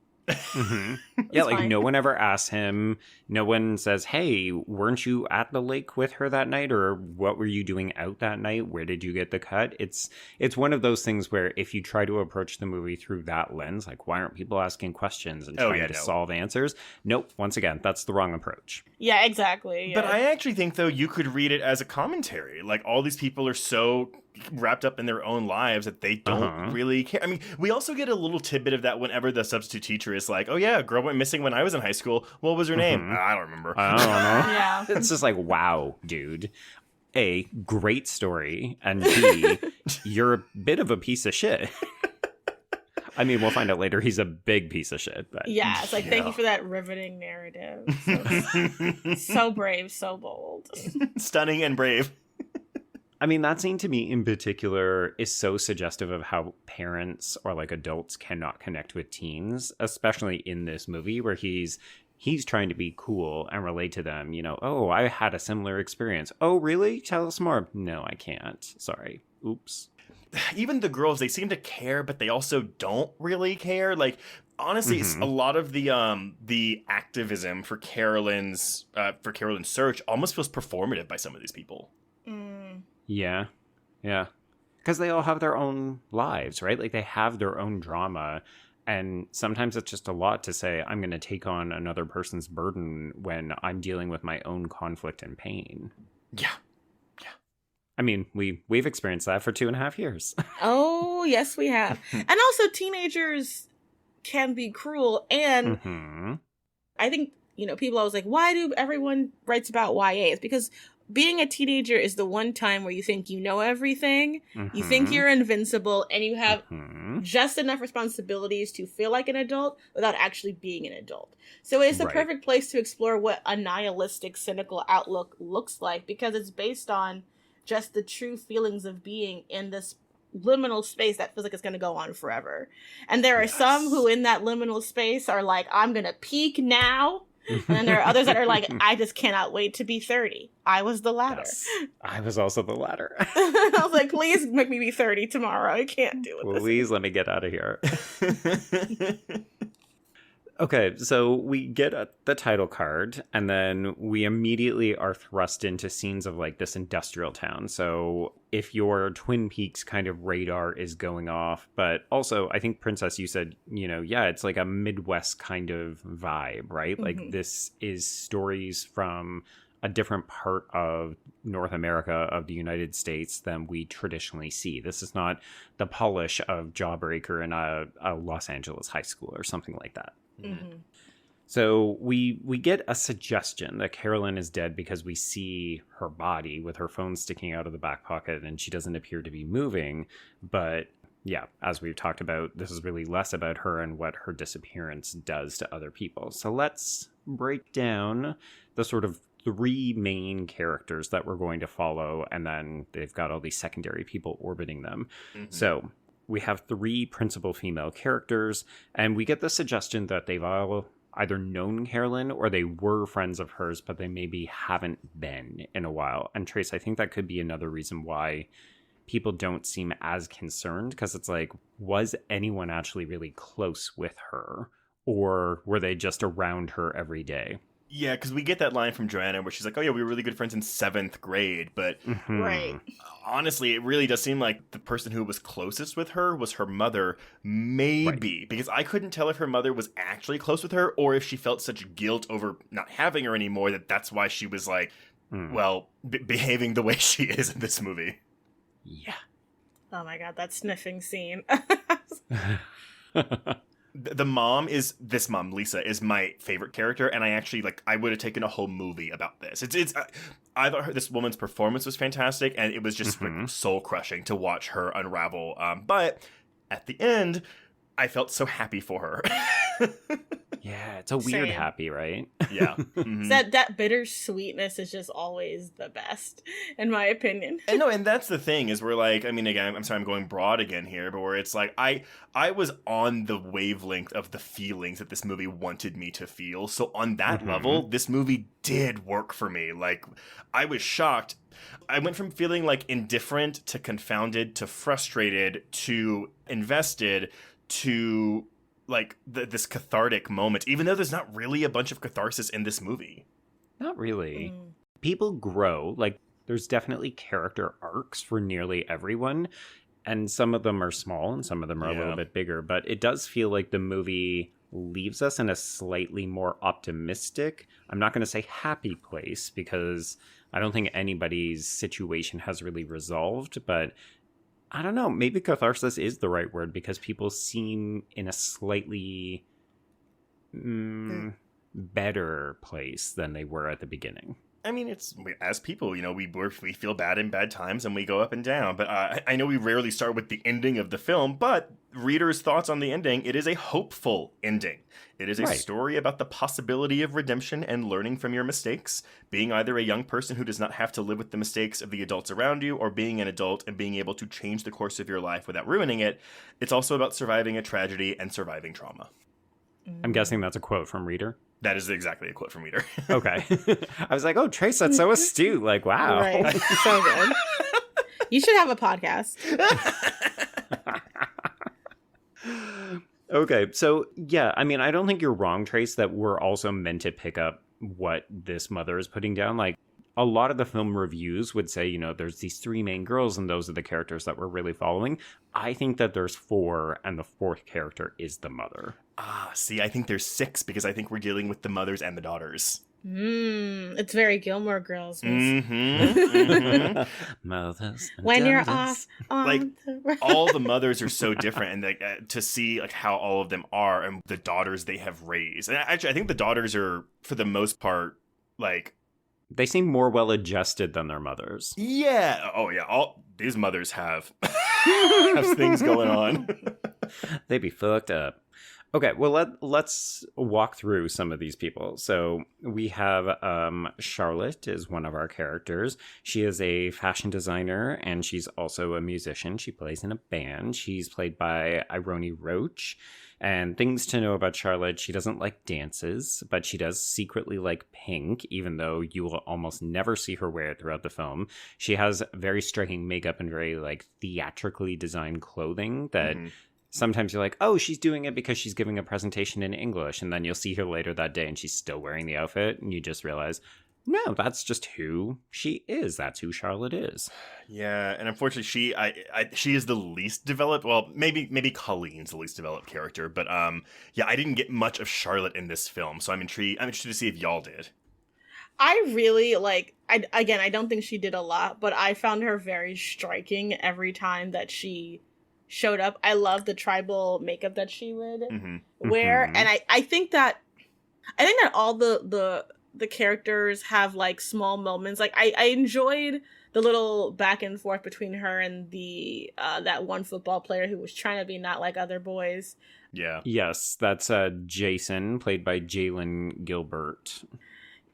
Yeah, like fine. No one ever asks him. No one says, hey, weren't you at the lake with her that night? Or what were you doing out that night? Where did you get the cut? It's one of those things where if you try to approach the movie through that lens, like, why aren't people asking questions and trying to solve answers? Nope. Once again, that's the wrong approach. Yeah, exactly. Yeah. But I actually think, though, you could read it as a commentary. Like, all these people are so wrapped up in their own lives that they don't really care. I mean, we also get a little tidbit of that whenever the substitute teacher is like, oh yeah, a girl went missing when I was in high school. What was her name? I don't remember. I don't know. Yeah. It's just like, wow, dude. A, great story, and B, you're a bit of a piece of shit. I mean, we'll find out later he's a big piece of shit. But yeah, it's like, thank you for that riveting narrative. So brave, so bold. Stunning and brave. I mean, that scene to me in particular is so suggestive of how parents or like adults cannot connect with teens, especially in this movie where he's trying to be cool and relate to them. You know, oh, I had a similar experience. Oh, really? Tell us more. No, I can't. Sorry. Oops. Even the girls, they seem to care, but they also don't really care. Like, honestly, a lot of the activism for Carolyn's search almost feels performative by some of these people. Yeah. Because they all have their own lives, right? Like, they have their own drama. And sometimes it's just a lot to say, I'm going to take on another person's burden when I'm dealing with my own conflict and pain. Yeah. I mean, we've experienced that for 2.5 years. Oh, yes, we have. And also, teenagers can be cruel. And I think, people always like, why do everyone writes about YA? It's because being a teenager is the one time where you think you know everything, you think you're invincible, and you have just enough responsibilities to feel like an adult without actually being an adult. So it's the perfect place to explore what a nihilistic, cynical outlook looks like, because it's based on just the true feelings of being in this liminal space that feels like it's going to go on forever. And there are some who in that liminal space are like, I'm going to peak now. And then there are others that are like, I just cannot wait to be 30. I was the latter. Yes, I was also the latter. I was like, please make me be 30 tomorrow. I can't do it. Please let me get out of here. Okay, so we get the title card, and then we immediately are thrust into scenes of like this industrial town. So if your Twin Peaks kind of radar is going off, but also I think Princess, you said, it's like a Midwest kind of vibe, right? Like this is stories from a different part of North America, of the United States, than we traditionally see. This is not the polish of Jawbreaker in a Los Angeles high school or something like that. So we get a suggestion that Carolyn is dead because we see her body with her phone sticking out of the back pocket and she doesn't appear to be moving. But yeah, as we've talked about, this is really less about her and what her disappearance does to other people. So let's break down the sort of 3 main characters that we're going to follow, and then they've got all these secondary people orbiting them. So we have 3 principal female characters, and we get the suggestion that they've all either known Carolyn or they were friends of hers, but they maybe haven't been in a while. And Trace, I think that could be another reason why people don't seem as concerned, because it's like, was anyone actually really close with her, or were they just around her every day? Yeah, because we get that line from Joanna where she's like, oh yeah, we were really good friends in 7th grade. But honestly, it really does seem like the person who was closest with her was her mother, maybe. Because I couldn't tell if her mother was actually close with her or if she felt such guilt over not having her anymore that's why she was like, behaving the way she is in this movie. Yeah. Oh my god, that sniffing scene. The mom this mom, Lisa, is my favorite character, and I actually I would have taken a whole movie about this. I thought this woman's performance was fantastic, and it was just soul crushing to watch her unravel. But at the end, I felt so happy for her. Yeah, it's a weird happy, right? Yeah. That bitter sweetness is just always the best, in my opinion. And that's the thing, is we're like, I mean, again, I'm sorry, I'm going broad again here, but where it's like, I was on the wavelength of the feelings that this movie wanted me to feel. So on that level, this movie did work for me. Like, I was shocked. I went from feeling like indifferent to confounded to frustrated to invested to like this cathartic moment, even though there's not really a bunch of catharsis in this movie. Not really. People grow. Like, there's definitely character arcs for nearly everyone, and some of them are small and some of them are a little bit bigger, but it does feel like the movie leaves us in a slightly more optimistic, I'm not going to say happy place, because I don't think anybody's situation has really resolved, but I don't know, maybe catharsis is the right word because people seem in a slightly better place than they were at the beginning. I mean, it's as people, we feel bad in bad times and we go up and down. But I know we rarely start with the ending of the film, but readers' thoughts on the ending, it is a hopeful ending. It is a story about the possibility of redemption and learning from your mistakes, being either a young person who does not have to live with the mistakes of the adults around you, or being an adult and being able to change the course of your life without ruining it. It's also about surviving a tragedy and surviving trauma. I'm guessing that's a quote from Reader. That is exactly a quote from Reader. Okay. I was like, oh, Trace, that's so astute. Like, wow. Right. So good. You should have a podcast. Okay. So, yeah, I mean, I don't think you're wrong, Trace, that we're also meant to pick up what this mother is putting down. Like, a lot of the film reviews would say, there's these 3 main girls and those are the characters that we're really following. I think that there's 4 and the 4th character is the mother. See, I think there's 6 because I think we're dealing with the mothers and the daughters. It's very Gilmore Girls. Mothers and when daughters. you're off on all the mothers are so different, and to see how all of them are and the daughters they have raised. And actually, I think the daughters are, for the most part, they seem more well adjusted than their mothers. Yeah. Oh, yeah. All these mothers have have things going on. They be fucked up. Okay, well, let's walk through some of these people. So we have Charlotte is one of our characters. She is a fashion designer, and she's also a musician. She plays in a band. She's played by Ironi Roach. And things to know about Charlotte, she doesn't like dances, but she does secretly like pink, even though you will almost never see her wear it throughout the film. She has very striking makeup and very theatrically designed clothing that... Mm-hmm. Sometimes you're like, oh, she's doing it because she's giving a presentation in English. And then you'll see her later that day and she's still wearing the outfit. And you just realize, no, that's just who she is. That's who Charlotte is. Yeah. And unfortunately, she is the least developed. Well, maybe Colleen's the least developed character. But yeah, I didn't get much of Charlotte in this film. So I'm interested to see if y'all did. I really I don't think she did a lot, but I found her very striking every time that she showed up. I love the tribal makeup that she would wear. Mm-hmm. And I think that all the characters have small moments. I enjoyed the little back and forth between her and the that one football player who was trying to be not like other boys. Yeah. Yes, that's Jason, played by Jalen Gilbert.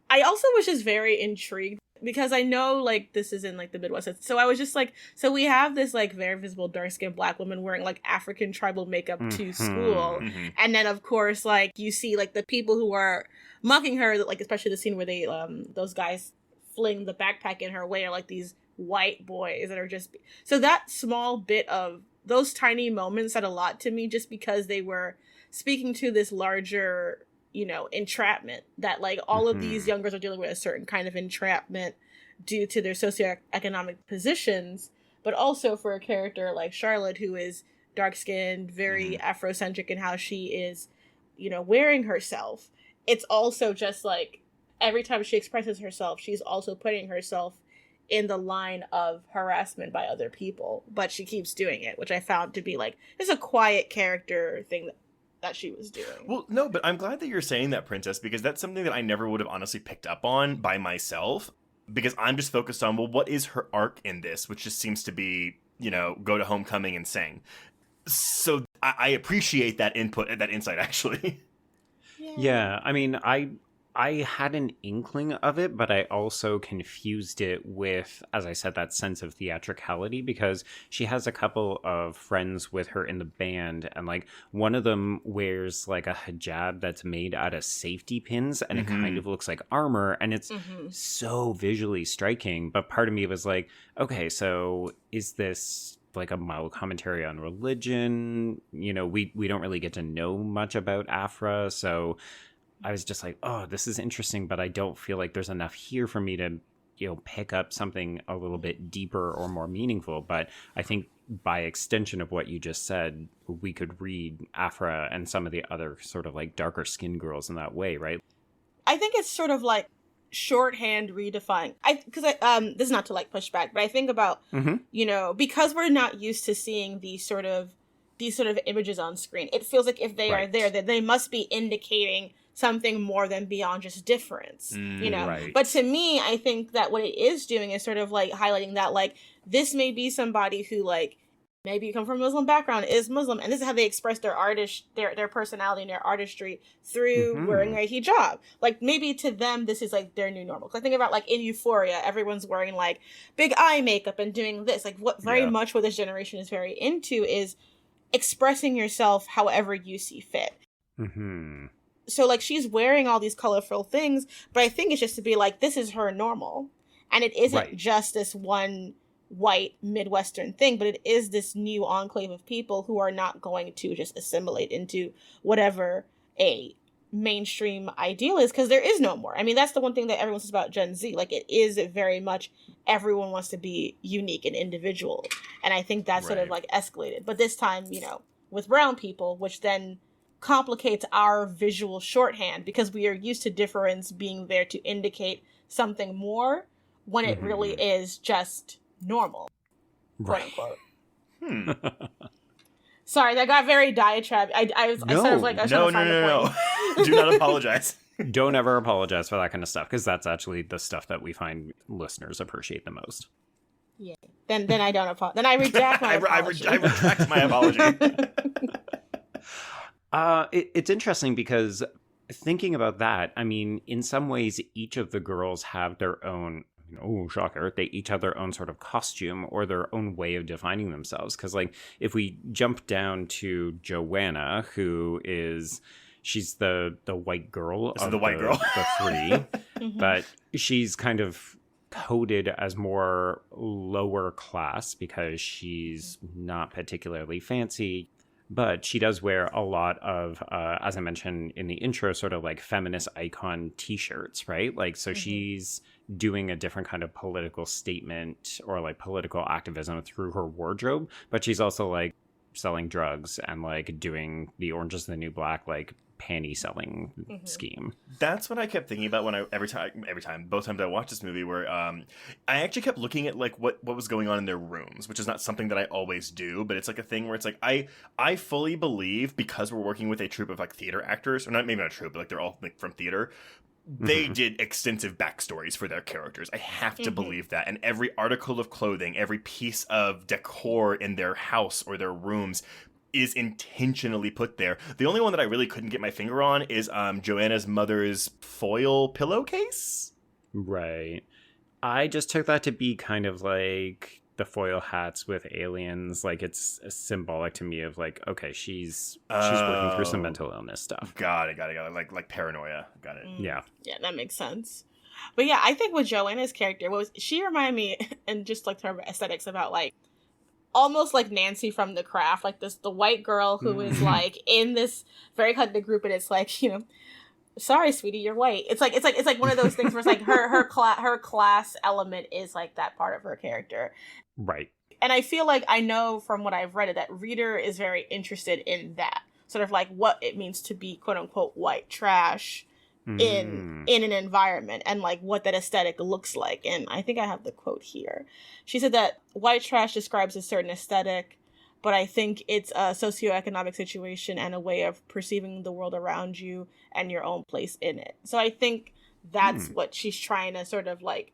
I also was just very intrigued because I know this is in the Midwest. So I was just so we have this very visible dark-skinned black woman wearing African tribal makeup to school. Mm-hmm. And then of course you see the people who are mocking her, especially the scene where they those guys fling the backpack in her way are these white boys that are just... So that small bit of those tiny moments said a lot to me, just because they were speaking to this larger entrapment that all of these young girls are dealing with, a certain kind of entrapment due to their socioeconomic positions, but also for a character like Charlotte, who is dark-skinned, very Afrocentric in how she is, wearing herself. It's also just every time she expresses herself, she's also putting herself in the line of harassment by other people, but she keeps doing it, which I found to be it's a quiet character thing that she was doing. Well, no, but I'm glad that you're saying that, Princess, because that's something that I never would have honestly picked up on by myself, because I'm just focused on, what is her arc in this, which just seems to be, go to homecoming and sing. So I appreciate that input and that insight, actually. Yeah, I mean, I had an inkling of it, but I also confused it with, as I said, that sense of theatricality, because she has a couple of friends with her in the band, and one of them wears a hijab that's made out of safety pins, and it kind of looks like armor, and it's so visually striking. But part of me was okay, so is this a mild commentary on religion? We don't really get to know much about Afra, so I was just oh, this is interesting, but I don't feel like there's enough here for me to, pick up something a little bit deeper or more meaningful. But I think by extension of what you just said, we could read Afra and some of the other sort of darker skinned girls in that way, right? I think it's sort of shorthand redefined. Because this is not to like push back, but I think about, you know, because we're not used to seeing these sort of images on screen, it feels like if they are there, that they must be indicating something more than beyond just difference, you know? Right. But to me, I think that what it is doing is sort of like highlighting that, like, this may be somebody who, like, maybe you come from a Muslim background, is Muslim, and this is how they express their their personality and their artistry through wearing a hijab. Like, maybe to them, this is, like, their new normal. Because I think about, like, in Euphoria, everyone's wearing, like, big eye makeup and doing this. Like, what very much what this generation is very into is expressing yourself however you see fit. So, like, she's wearing all these colorful things, but I think it's just to be like, this is her normal. And it isn't just this one white Midwestern thing, but it is this new enclave of people who are not going to just assimilate into whatever a mainstream ideal is, because there is no more. I mean, that's the one thing that everyone says about Gen Z. Like, it is very much everyone wants to be unique and individual. And I think that's sort of, like, escalated. But this time, you know, with brown people, which then complicates our visual shorthand, because we are used to difference being there to indicate something more when it really is just normal, quote unquote. Sorry, that got very diatribe. I sort of like, I was trying to find the point. Do not apologize. Don't ever apologize for that kind of stuff, because that's actually the stuff that we find listeners appreciate the most. Yeah. Then I don't apologize. Then I retract my apology. I retract my apology. It's interesting because thinking about that, I mean, in some ways, each of the girls have their own, oh, shocker, they each have their own sort of costume or their own way of defining themselves. Because, like, if we jump down to Joanna, she's the white girl of the three, but she's kind of coded as more lower class because she's not particularly fancy. But she does wear a lot of, as I mentioned in the intro, sort of like feminist icon t-shirts, right? Like, so she's doing a different kind of political statement or like political activism through her wardrobe. But she's also like selling drugs and like doing the Orange is the New Black, like panty selling scheme. That's what I kept thinking about when both times I watched this movie, where I actually kept looking at like what was going on in their rooms, which is not something that I always do, but it's like a thing where it's like I fully believe, because we're working with a troupe of like theater actors, or maybe not a troupe, but like they're all like from theater, they did extensive backstories for their characters. I have to believe that. And every article of clothing, every piece of decor in their house or their rooms is intentionally put there. The only one that I really couldn't get my finger on is Joanna's mother's foil pillowcase. Right. I just took that to be kind of like the foil hats with aliens. Like, it's symbolic to me of like, okay, she's working through some mental illness stuff. Got it. Like paranoia. Got it. Yeah, that makes sense. But yeah, I think with Joanna's character, she reminded me, and just like her aesthetics, about like almost like Nancy from The Craft, like the white girl who is like in this very eclectic group, and it's like, you know, sorry, sweetie, you're white. It's like one of those things where it's like her class element is like that part of her character, right? And I feel like I know from what I've read that Reader is very interested in that sort of like what it means to be quote unquote white trash in an environment, and like what that aesthetic looks like. And I think I have the quote here. She said that white trash describes a certain aesthetic, but I think it's a socioeconomic situation and a way of perceiving the world around you and your own place in it. So I think that's what she's trying to sort of like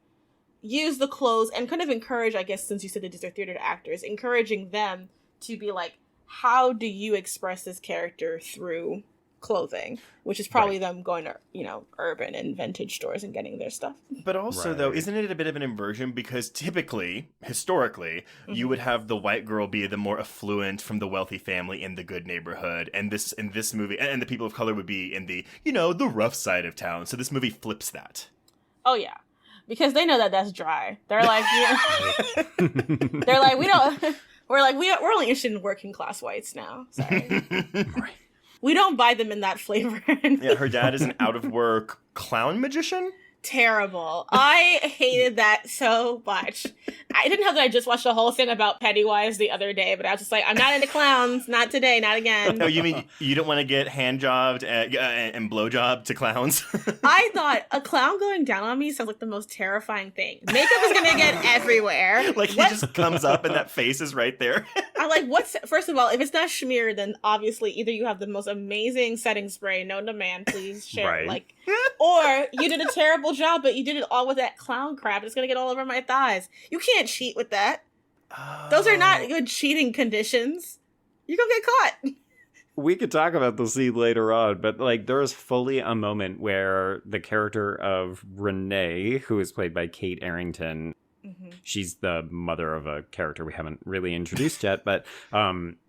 use the clothes and kind of encourage, I guess, since you said that these are theater actors, encouraging them to be like, how do you express this character through clothing, which is probably them going to, you know, urban and vintage stores and getting their stuff. But also, though, isn't it a bit of an inversion? Because typically, historically, you would have the white girl be the more affluent from the wealthy family in the good neighborhood, and in this movie, and the people of color would be in the, you know, the rough side of town. So this movie flips that. Oh yeah, because they know that that's dry. They're like, they're like, we don't. We're like, we're only interested in working class whites now. Sorry. We don't buy them in that flavor. Yeah, her dad is an out-of-work clown magician? terrible. I hated that so much. I didn't know that I just watched a whole thing about Pennywise the other day, but I was just like, I'm not into clowns. Not today. Not again. No, you mean you don't want to get hand-jobbed and blowjobbed to clowns? I thought a clown going down on me sounds like the most terrifying thing. Makeup is going to get everywhere. Like, he just comes up and that face is right there. I'm like, first of all, if it's not smeared, then obviously either you have the most amazing setting spray known to man, please share. Right. Like, or you did a terrible job, but you did it all with that clown crap. It's gonna get all over my thighs. You can't cheat with that. Those are not good cheating conditions. You're gonna get caught. We could talk about the scene later on, but like there is fully a moment where the character of Renee, who is played by Kate Arrington, she's the mother of a character we haven't really introduced yet, but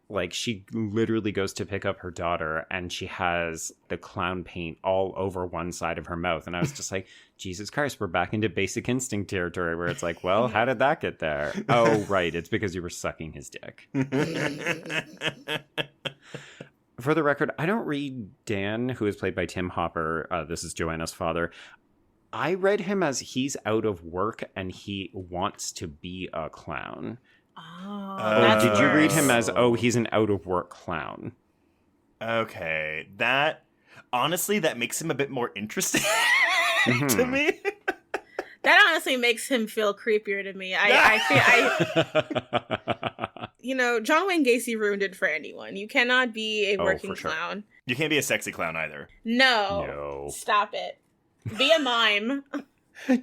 like she literally goes to pick up her daughter and she has the clown paint all over one side of her mouth. And I was just like, Jesus Christ, we're back into Basic Instinct territory where it's like, well, how did that get there? Oh, right. It's because you were sucking his dick. For the record, I don't read Dan, who is played by Tim Hopper. This is Joanna's father. I read him as he's out of work and he wants to be a clown. Oh, did you read him as, he's an out-of-work clown? Okay. That, honestly, that makes him a bit more interesting to me. That honestly makes him feel creepier to me. I you know, John Wayne Gacy ruined it for anyone. You cannot be a working clown. You can't be a sexy clown either. No. Stop it. Be a mime.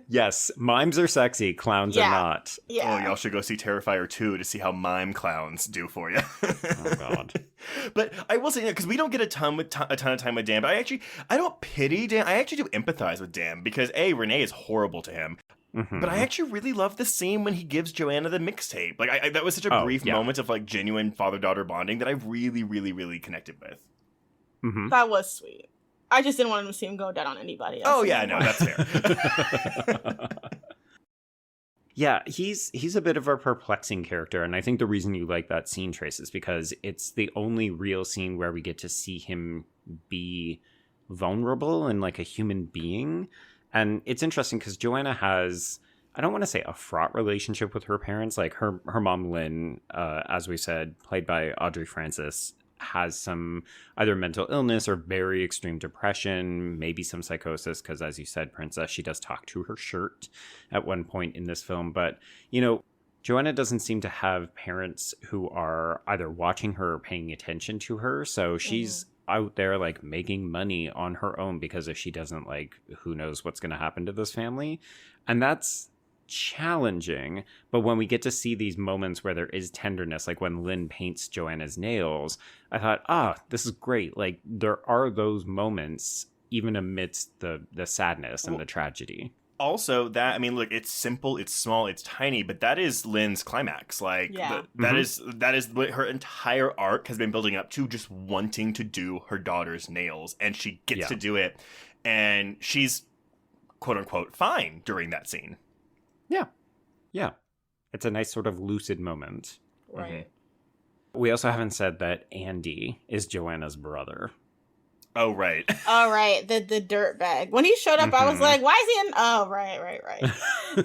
Yes, mimes are sexy, clowns are not. Yeah. Oh, y'all should go see Terrifier 2 to see how mime clowns do for you. Oh, God. But I will say, because we don't get a ton of time with Dan, but I don't pity Dan. I actually do empathize with Dan because, A, Renee is horrible to him. Mm-hmm. But I actually really love the scene when he gives Joanna the mixtape. Like, that was such a brief moment of, like, genuine father-daughter bonding that I really, really, really connected with. Mm-hmm. That was sweet. I just didn't want him to see him go down on anybody else. Oh, yeah, no, that's fair. Yeah, he's a bit of a perplexing character, and I think the reason you like that scene, Trace, is because it's the only real scene where we get to see him be vulnerable and like a human being. And it's interesting because Joanna has, I don't want to say a fraught relationship with her parents. Like her mom, Lynn, as we said, played by Audrey Francis, has some either mental illness or very extreme depression, maybe some psychosis, because as you said, Princess, she does talk to her shirt at one point in this film. But, you know, Joanna doesn't seem to have parents who are either watching her or paying attention to her. So she's out there like making money on her own because if she doesn't, like, who knows what's going to happen to this family. And that's challenging. But when we get to see these moments where there is tenderness, like when Lynn paints Joanna's nails, I thought, this is great. Like there are those moments even amidst the sadness and the tragedy. Also, that, I mean, look, it's simple, it's small, it's tiny, but that is Lynn's climax. Like, that is what her entire arc has been building up to, just wanting to do her daughter's nails, and she gets to do it, and she's, quote-unquote, fine during that scene. Yeah. It's a nice sort of lucid moment. Right. Mm-hmm. We also haven't said that Andy is Joanna's brother. Oh, right. Oh, right. The dirt bag. When he showed up, I was like, why is he in? Oh, right.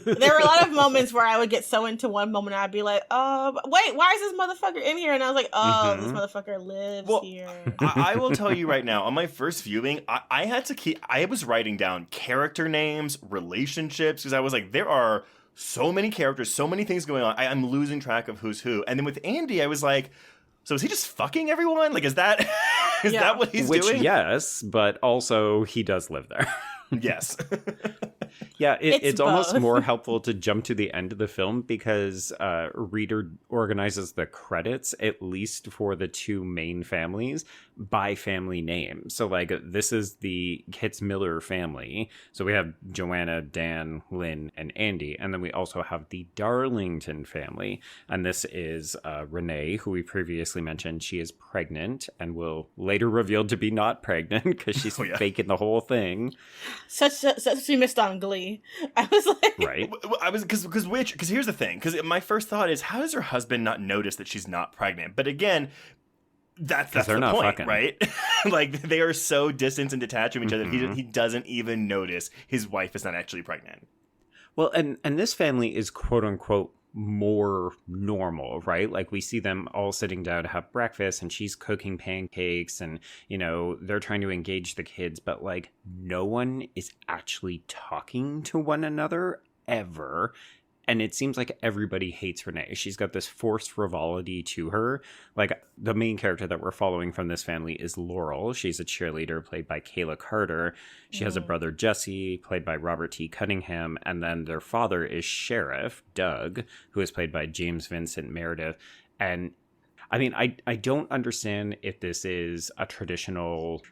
There were a lot of moments where I would get so into one moment, I'd be like, wait, why is this motherfucker in here? And I was like, this motherfucker lives here. I will tell you right now, on my first viewing, I was writing down character names, relationships, because I was like, there are so many characters, so many things going on. I'm losing track of who's who. And then with Andy, I was like, so is he just fucking everyone? Like, is that that what he's doing? Which, yes, but also he does live there. Yes. Yeah, it's almost more helpful to jump to the end of the film because Reader organizes the credits, at least for the two main families, by family name. So, like, this is the Kitts-Miller family. So we have Joanna, Dan, Lynn, and Andy. And then we also have the Darlington family. And this is Renee, who we previously mentioned. She is pregnant and will later reveal to be not pregnant because she's faking the whole thing. Such we missed on Glee. I was like, right. I was because here's the thing. Because my first thought is, how does her husband not notice that she's not pregnant? But again, That's they're the not point, fucking. right? Like, they are so distant and detached from each other. He doesn't even notice his wife is not actually pregnant. Well, and this family is quote unquote more normal, right? Like, we see them all sitting down to have breakfast, and she's cooking pancakes, and they're trying to engage the kids, but like no one is actually talking to one another ever. And it seems like everybody hates Renee. She's got this forced frivolity to her. Like, the main character that we're following from this family is Laurel. She's a cheerleader played by Kayla Carter. She has a brother, Jesse, played by Robert T. Cunningham. And then their father is Sheriff, Doug, who is played by James Vincent Meredith. And I mean, I don't understand if this is a traditional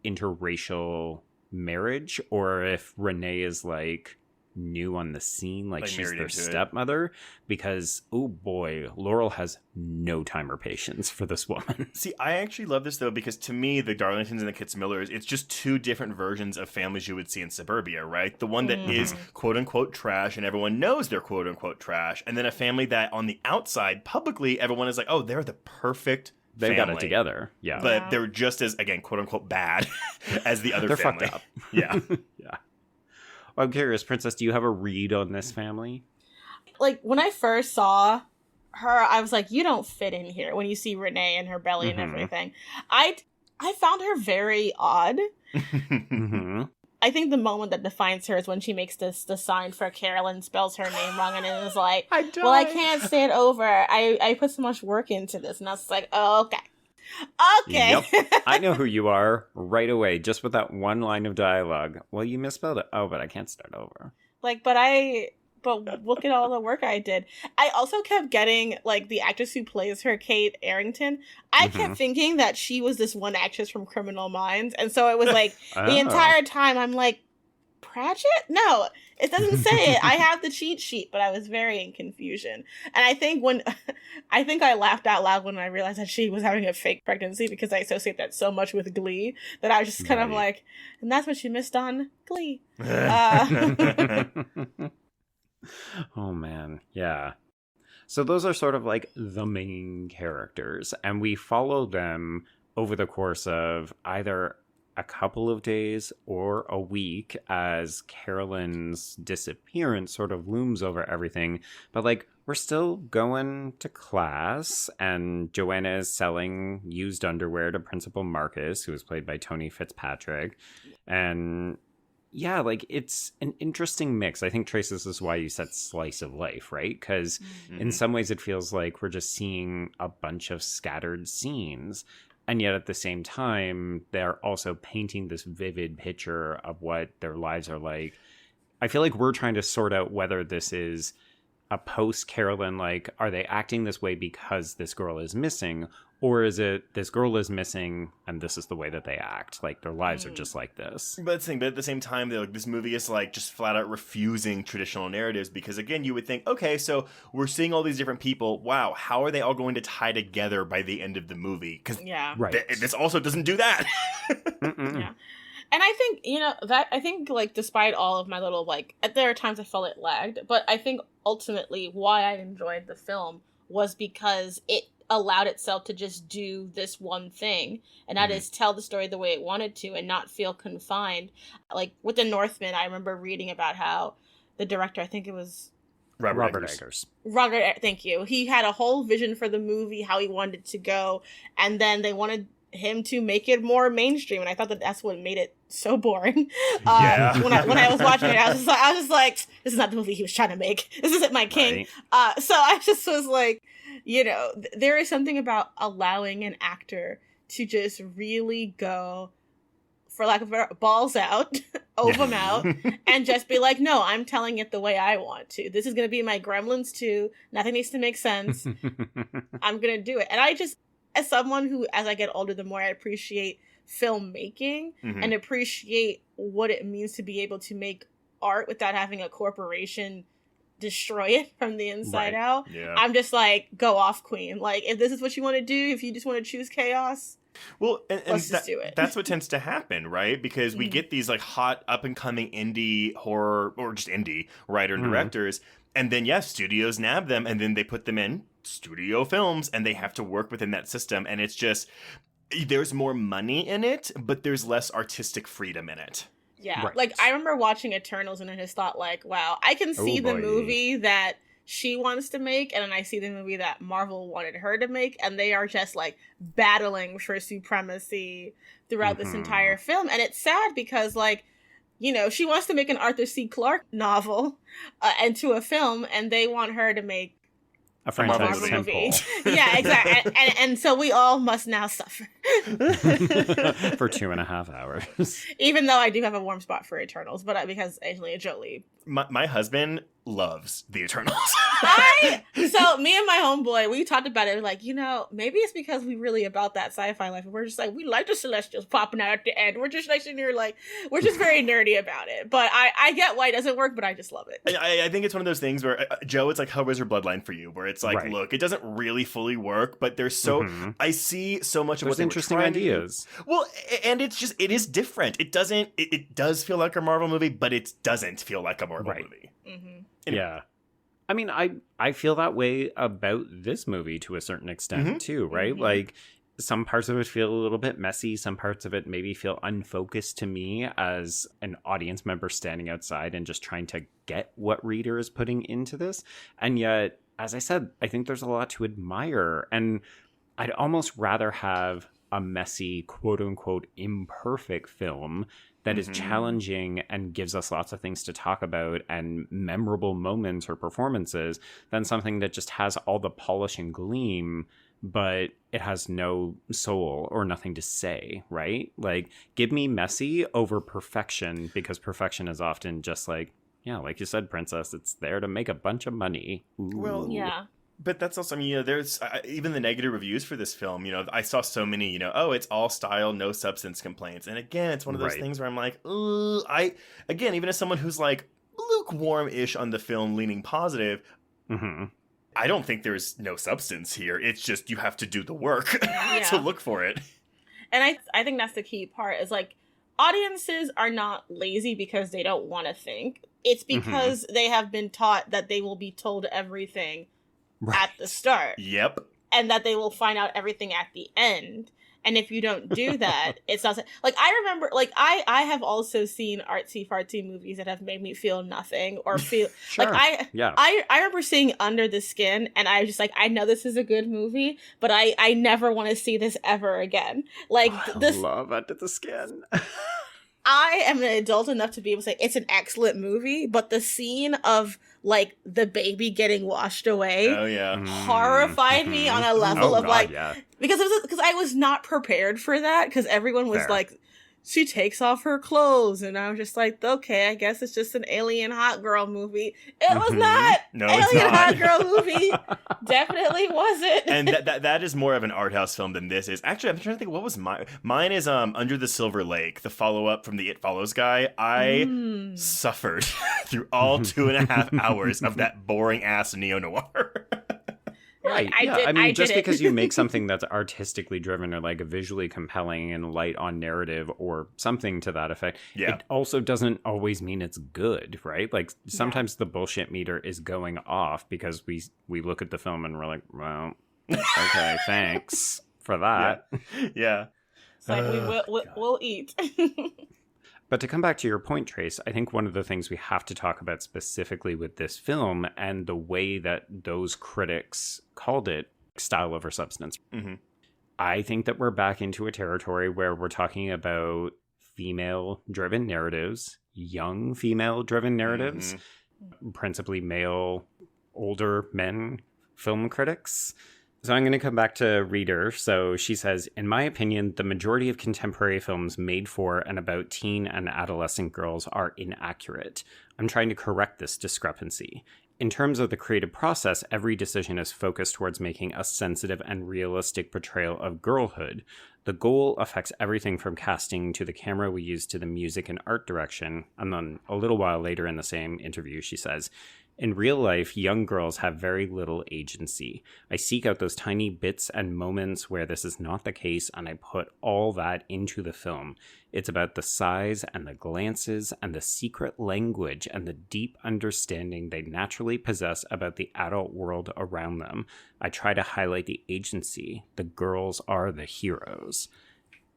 interracial marriage or if Renee is like new on the scene, like she's their stepmother, because oh boy, Laurel has no time or patience for this woman. See, I actually love this though, because to me, the Darlingtons and the Kitzmillers, it's just two different versions of families you would see in suburbia, right? The one that is quote unquote trash and everyone knows they're quote unquote trash, and then a family that on the outside publicly everyone is like, oh, they're the perfect They family. got it together. Yeah. But they're just as, again, quote unquote bad as the other they're family. Fucked up. Yeah. Yeah. I'm curious, Princess, do you have a read on this family? Like, when I first saw her, I was like, you don't fit in here. When you see Renee and her belly and everything. I found her very odd. I think the moment that defines her is when she makes the sign for Carolyn, spells her name wrong, and then is like, well, I can't stand over. I put so much work into this. And I was like, oh, okay. Okay. Yep. I know who you are right away, just with that one line of dialogue. Well, you misspelled it. Oh, but I can't start over. Like, but look at all the work I did. I also kept getting, like, the actress who plays her, Kate Arrington. I kept thinking that she was this one actress from Criminal Minds. And so it was like, the entire time I'm like, Pratchett? No, it doesn't say it. I have the cheat sheet, but I was very in confusion. And I think I laughed out loud when I realized that she was having a fake pregnancy, because I associate that so much with Glee that I was just kind of like, and that's what she missed on Glee. Oh man, yeah. So those are sort of like the main characters, and we follow them over the course of either a couple of days or a week as Carolyn's disappearance sort of looms over everything. But like, we're still going to class, and Joanna is selling used underwear to Principal Marcus, who is played by Tony Fitzpatrick. And yeah, like, it's an interesting mix. I think, Trace, this is why you said slice of life, right? Because in some ways it feels like we're just seeing a bunch of scattered scenes. And yet at the same time, they're also painting this vivid picture of what their lives are like. I feel like we're trying to sort out whether this is a post-Carolyn, like, are they acting this way because this girl is missing? Or is it this girl is missing and this is the way that they act? Like, their lives are just like this. But at the same time, like, this movie is like just flat out refusing traditional narratives, because again, you would think, okay, so we're seeing all these different people. Wow, how are they all going to tie together by the end of the movie? Because this also doesn't do that. Yeah. And I think, like, despite all of my little, like, there are times I felt it lagged, but I think ultimately why I enjoyed the film was because it allowed itself to just do this one thing, and that is tell the story the way it wanted to and not feel confined. Like, with The Northman, I remember reading about how the director, I think it was Robert Eggers. Robert, thank you. He had a whole vision for the movie, how he wanted it to go, and then they wanted him to make it more mainstream, and I thought that that's what made it so boring. When I was watching it, I was just like, this is not the movie he was trying to make. This isn't my king. Right. So I just was like, there is something about allowing an actor to just really go, for lack of a better, balls out, them out, and just be like, no, I'm telling it the way I want to. This is going to be my Gremlins 2. Nothing needs to make sense. I'm going to do it. And I just, as someone who, as I get older, the more I appreciate filmmaking and appreciate what it means to be able to make art without having a corporation destroy it from the inside out. Yeah. I'm just like, go off, queen. Like, if this is what you want to do, if you just want to choose chaos, well, and let's just do it. That's what tends to happen, right? Because we get these like hot up and coming indie horror or just indie writer and directors, and then studios nab them, and then they put them in studio films and they have to work within that system. And it's just, there's more money in it, but there's less artistic freedom in it. Yeah. Right. Like, I remember watching Eternals and I just thought, like, wow, I can see the movie that she wants to make, and then I see the movie that Marvel wanted her to make, and they are just, like, battling for supremacy throughout this entire film. And it's sad because, like, you know, she wants to make an Arthur C. Clarke novel into a film, and they want her to make a franchise movie. Yeah, exactly. And so we all must now suffer. For 2.5 hours. Even though I do have a warm spot for Eternals, but because Angelina Jolie. My husband loves the Eternals. So me and my homeboy, we talked about it, like, you know, maybe it's because we really about that sci-fi life. We're just like, we like the Celestials popping out at the end. We're just like sitting here like, we're just very nerdy about it. But I get why it doesn't work, but I just love it. I think it's one of those things where, Joe, it's like Hellraiser Bloodline for you, where it's like, look, it doesn't really fully work, but there's so, I see so much of there's what interesting ideas. Well, and it is different. It does feel like a Marvel movie, but it doesn't feel like a Marvel movie. Mm-hmm. Yeah. I mean, I feel that way about this movie to a certain extent too, right? Mm-hmm. Like, some parts of it feel a little bit messy. Some parts of it maybe feel unfocused to me as an audience member standing outside and just trying to get what reader is putting into this. And yet, as I said, I think there's a lot to admire. And I'd almost rather have a messy, quote unquote, imperfect film that is challenging and gives us lots of things to talk about and memorable moments or performances than something that just has all the polish and gleam, but it has no soul or nothing to say, right? Like, give me messy over perfection, because perfection is often just like, yeah, like you said, Princess, it's there to make a bunch of money. Ooh. Well, yeah. But that's also, I mean, you know, there's even the negative reviews for this film, you know, I saw so many, you know, oh, it's all style, no substance complaints. And again, it's one of those things where I'm like, even as someone who's like lukewarm-ish on the film, leaning positive, I don't think there's no substance here. It's just you have to do the work to look for it. And I think that's the key part is, like, audiences are not lazy because they don't want to think. It's because they have been taught that they will be told everything at the start. Yep. And that they will find out everything at the end. And if you don't do that, it's not... Like, I remember... Like, I have also seen artsy-fartsy movies that have made me feel nothing or feel... Like, I remember seeing Under the Skin, and I was just like, I know this is a good movie, but I never want to see this ever again. Like, I love Under the Skin. I am an adult enough to be able to say it's an excellent movie, but the scene of, like, the baby getting washed away horrified me on a level of, like, because I was not prepared for that, because everyone was like, she takes off her clothes, and I was just like, okay, I guess it's just an alien hot girl movie. It was not. No, alien it's not. Hot girl movie. Definitely wasn't. And that is more of an art house film than this is. Actually, I'm trying to think, what was mine is Under the Silver Lake, the follow-up from the It Follows guy. I suffered through all 2.5 hours of that boring ass neo-noir. Right. I mean, just because you make something that's artistically driven or like visually compelling and light on narrative or something to that effect, it also doesn't always mean it's good, right? Like, sometimes the bullshit meter is going off because we look at the film and we're like, well, okay, thanks for that. Yeah. It's like, we'll eat. But to come back to your point, Trace, I think one of the things we have to talk about specifically with this film and the way that those critics called it style over substance. I think that we're back into a territory where we're talking about female-driven narratives, young female-driven narratives, principally male, older men film critics. So I'm going to come back to Reader. So she says, in my opinion, the majority of contemporary films made for and about teen and adolescent girls are inaccurate. I'm trying to correct this discrepancy. In terms of the creative process, every decision is focused towards making a sensitive and realistic portrayal of girlhood. The goal affects everything from casting to the camera we use to the music and art direction. And then a little while later in the same interview, she says, In real life, young girls have very little agency. I seek out those tiny bits and moments where this is not the case, and I put all that into the film. It's about the sighs and the glances and the secret language and the deep understanding they naturally possess about the adult world around them. I try to highlight the agency. The girls are the heroes.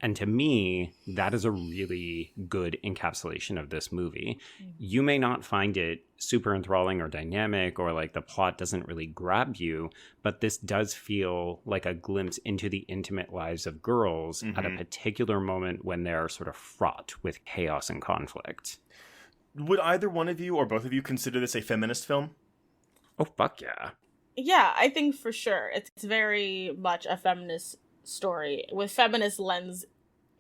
And to me, that is a really good encapsulation of this movie. You may not find it super enthralling or dynamic, or like the plot doesn't really grab you, but this does feel like a glimpse into the intimate lives of girls at a particular moment when they're sort of fraught with chaos and conflict. Would either one of you or both of you consider this a feminist film? Oh, fuck yeah. Yeah, I think for sure. It's very much a feminist story with feminist lens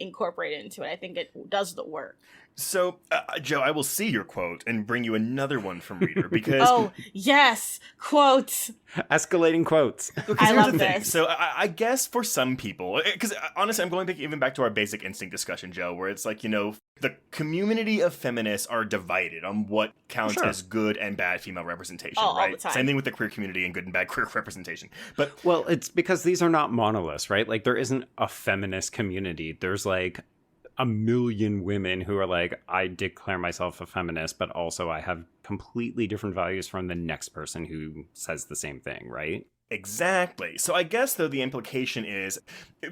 incorporated into it. I think it does the work. So, Joe, I will see your quote and bring you another one from Reader because... Oh, yes! Quotes! Escalating quotes. I love this. So I guess for some people, because honestly, I'm going even back to our basic instinct discussion, Joe, where it's like, the community of feminists are divided on what counts as good and bad female representation, right? All the time. Same thing with the queer community and good and bad queer representation. But well, it's because these are not monoliths, right? Like, there isn't a feminist community. There's like a million women who are like, I declare myself a feminist, but also I have completely different values from the next person who says the same thing, right? Exactly. So I guess, though, the implication is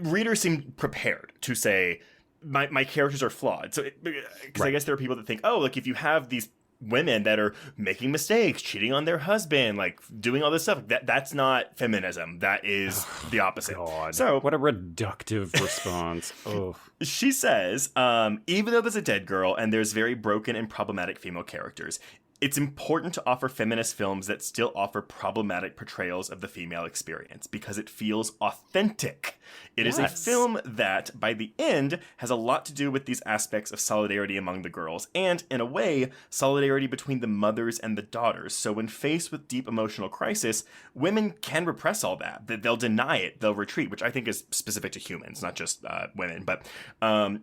readers seem prepared to say, my characters are flawed. So, because I guess there are people that think, oh, look, if you have these women that are making mistakes, cheating on their husband, like doing all this stuff, that's not feminism. That is the opposite. God. So what a reductive response. Oh. She says, even though there's a dead girl and there's very broken and problematic female characters, it's important to offer feminist films that still offer problematic portrayals of the female experience because it feels authentic. It is a film that, by the end, has a lot to do with these aspects of solidarity among the girls and, in a way, solidarity between the mothers and the daughters. So when faced with deep emotional crisis, women can repress all that. They'll deny it. They'll retreat, which I think is specific to humans, not just women. But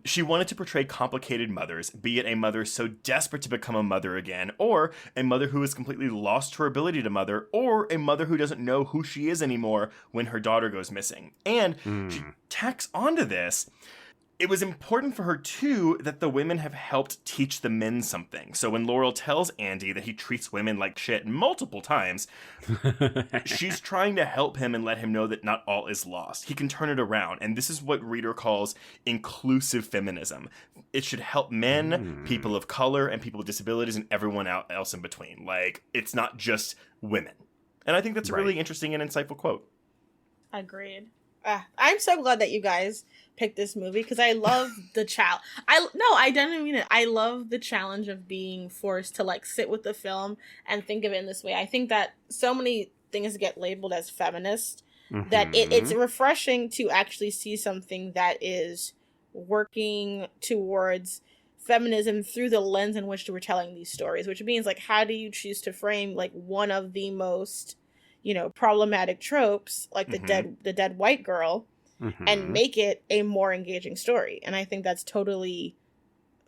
she wanted to portray complicated mothers, be it a mother so desperate to become a mother again, or a mother who has completely lost her ability to mother, or a mother who doesn't know who she is anymore when her daughter goes missing. And she tacks onto this, it was important for her, too, that the women have helped teach the men something. So when Laurel tells Andy that he treats women like shit multiple times, she's trying to help him and let him know that not all is lost. He can turn it around. And this is what Reader calls inclusive feminism. It should help men, people of color, and people with disabilities, and everyone else in between. Like, it's not just women. And I think that's a really interesting and insightful quote. Agreed. I'm so glad that you guys picked this movie because I love the challenge. I didn't mean it. I love the challenge of being forced to like sit with the film and think of it in this way. I think that so many things get labeled as feminist that it's refreshing to actually see something that is working towards feminism through the lens in which we're telling these stories, which means like, how do you choose to frame like one of the most problematic tropes, like the dead white girl, and make it a more engaging story. And I think that's totally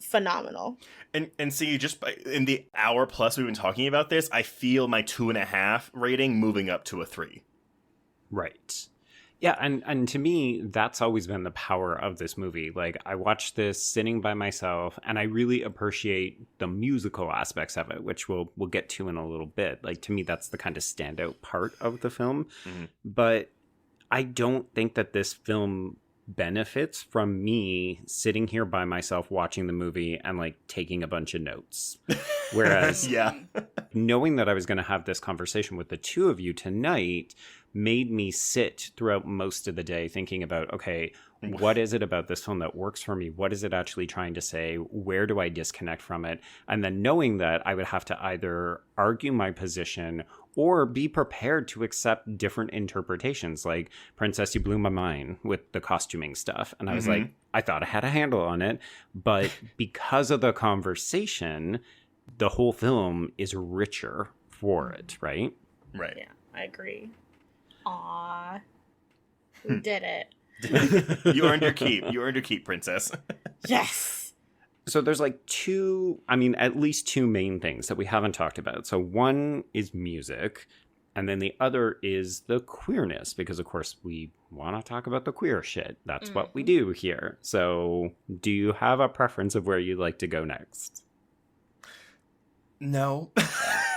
phenomenal. And see, just in the hour plus we've been talking about this, I feel my 2.5 rating moving up to a 3. Right. Yeah, and to me, that's always been the power of this movie. Like, I watched this sitting by myself, and I really appreciate the musical aspects of it, which we'll get to in a little bit. Like, to me, that's the kind of standout part of the film. But I don't think that this film benefits from me sitting here by myself watching the movie and, like, taking a bunch of notes. Whereas knowing that I was going to have this conversation with the two of you tonight made me sit throughout most of the day thinking about, okay, what is it about this film that works for me? What is it actually trying to say? Where do I disconnect from it? And then knowing that I would have to either argue my position or be prepared to accept different interpretations. Like, Princess, you blew my mind with the costuming stuff. And I was like, I thought I had a handle on it. But because of the conversation, the whole film is richer for it, right? Right. Yeah, I agree. Aww. We did it. You earned your keep. You earned your keep, Princess. Yes. So there's like at least two main things that we haven't talked about. So one is music, and then the other is the queerness, because of course we want to talk about the queer shit. That's what we do here. So do you have a preference of where you'd like to go next? No.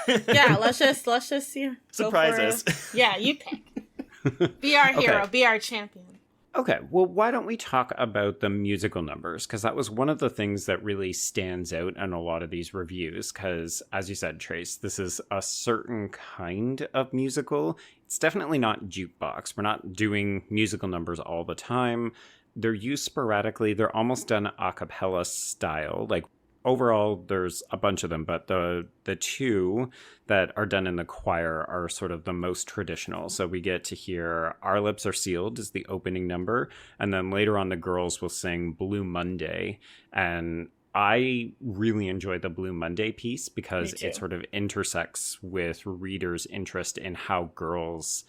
Yeah, let's just surprise us. Yeah, you pick. Be our hero, be our champion. Okay, well, why don't we talk about the musical numbers? Because that was one of the things that really stands out in a lot of these reviews. Because, as you said, Trace, this is a certain kind of musical. It's definitely not jukebox. We're not doing musical numbers all the time. They're used sporadically. They're almost done a cappella style. Like, overall, there's a bunch of them, but the two that are done in the choir are sort of the most traditional. So we get to hear Our Lips Are Sealed is the opening number, and then later on the girls will sing Blue Monday. And I really enjoy the Blue Monday piece because it sort of intersects with readers' interest in how girls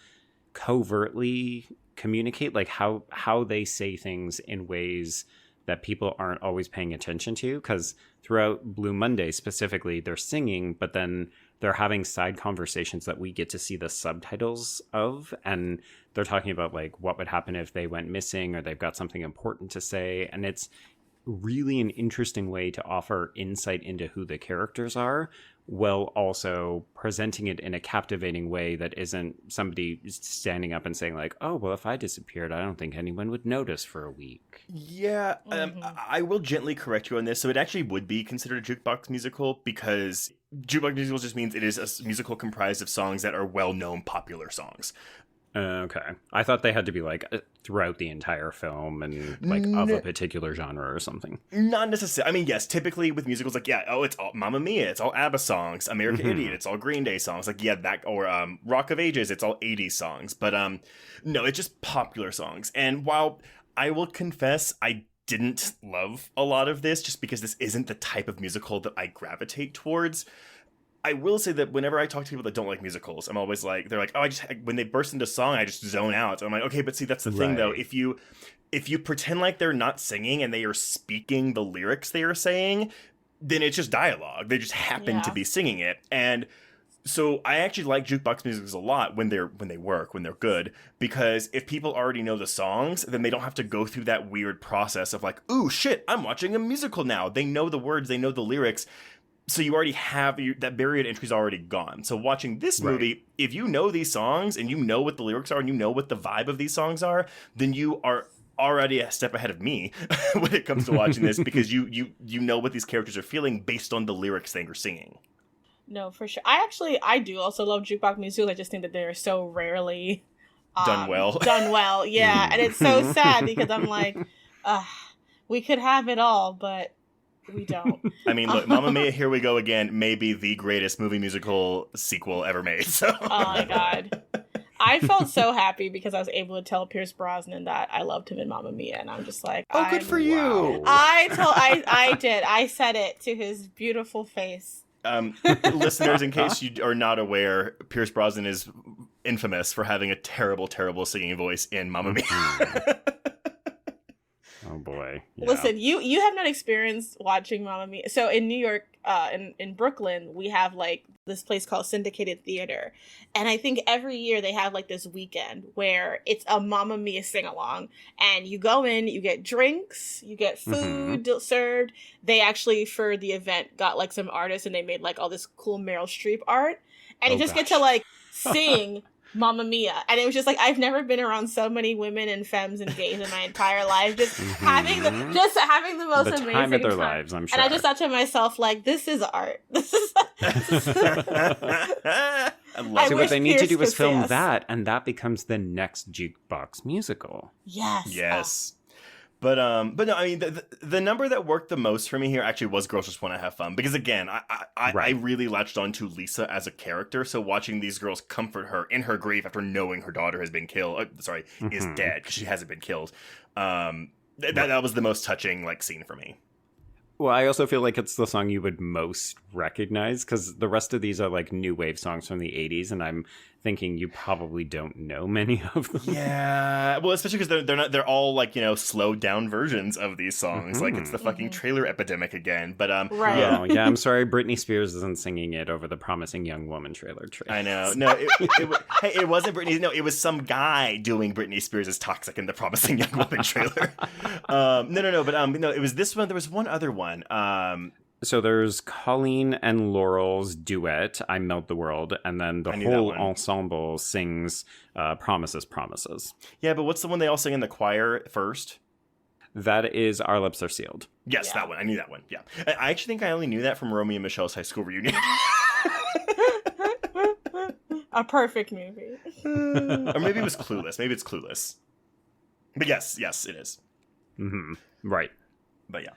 covertly communicate, like how they say things in ways that people aren't always paying attention to, because throughout Blue Monday specifically, they're singing, but then they're having side conversations that we get to see the subtitles of, and they're talking about like what would happen if they went missing, or they've got something important to say, and it's really an interesting way to offer insight into who the characters are, while also presenting it in a captivating way that isn't somebody standing up and saying like, oh, well, if I disappeared, I don't think anyone would notice for a week. Yeah, I will gently correct you on this. So it actually would be considered a jukebox musical, because jukebox musical just means it is a musical comprised of songs that are well-known popular songs. Okay. I thought they had to be like throughout the entire film and like of a particular genre or something. Not necessarily. I mean, yes, typically with musicals, like, yeah, it's all Mamma Mia, it's all ABBA songs. American Idiot, it's all Green Day songs. Like, yeah, that, or Rock of Ages, it's all 80s songs. But no, it's just popular songs. And while I will confess, I didn't love a lot of this just because this isn't the type of musical that I gravitate towards. I will say that whenever I talk to people that don't like musicals, I'm always like, they're like, oh, when they burst into song, I just zone out. So I'm like, okay, but see, that's the thing though. If you pretend like they're not singing and they are speaking the lyrics they are saying, then it's just dialogue. They just happen to be singing it. And so I actually like jukebox musicals a lot when they're good, because if people already know the songs, then they don't have to go through that weird process of like, ooh, shit, I'm watching a musical now. They know the words, they know the lyrics. So you already have that barrier to entry is already gone. So watching this movie, if you know these songs and you know what the lyrics are and you know what the vibe of these songs are, then you are already a step ahead of me when it comes to watching this, because you know what these characters are feeling based on the lyrics they are singing. No, for sure. I do also love jukebox musicals. I just think that they're so rarely done well. Yeah, and it's so sad because I'm like, we could have it all, but we don't. I mean, look, Mamma Mia, Here We Go Again may be the greatest movie musical sequel ever made. So. Oh my god. I felt so happy because I was able to tell Pierce Brosnan that I loved him in Mamma Mia, and I'm just like, oh, good for you. I did. I said it to his beautiful face. Listeners, in case you are not aware, Pierce Brosnan is infamous for having a terrible, terrible singing voice in Mamma Mia. Oh boy. Yeah. Listen, you have not experienced watching Mamma Mia. So in New York, in Brooklyn, we have like this place called Syndicated Theater. And I think every year they have like this weekend where it's a Mamma Mia sing-along. And you go in, you get drinks, you get food served. They actually, for the event, got like some artists and they made like all this cool Meryl Streep art. And you just get to like sing Mamma Mia. And it was just like, I've never been around so many women and femmes and gays in my entire life. Just having the most amazing time of their lives, I'm sure. And I just thought to myself, like, this is art. This is I love See, what they need to do is film that, and that becomes the next jukebox musical. Yes. But no, I mean, the number that worked the most for me here actually was Girls Just Want to Have Fun. Because again, I really latched on to Lisa as a character. So watching these girls comfort her in her grief after knowing her daughter has been killed, is dead, because she hasn't been killed. That was the most touching, like, scene for me. Well, I also feel like it's the song you would most recognize, because the rest of these are like new wave songs from the 80s, and I'm thinking you probably don't know many of them. Yeah, well, especially because they're all like, slowed down versions of these songs. Like it's the fucking trailer epidemic again. But right. yeah. Oh, yeah, I'm sorry, Britney Spears isn't singing it over the Promising Young Woman trailer. I know. No, it wasn't Britney. No, it was some guy doing Britney Spears' Toxic in the Promising Young Woman trailer. No. But no, it was this one. There was one other one. So there's Colleen and Laurel's duet, I Melt the World, and then the whole ensemble sings Promises, Promises. Yeah, but what's the one they all sing in the choir first? That is Our Lips Are Sealed. Yes, yeah. That one. I knew that one. Yeah. I actually think I only knew that from Romeo and Michelle's high school reunion. A perfect movie. Or maybe it was Clueless. Maybe it's Clueless. But yes, it is. Mm-hmm. Right. But yeah.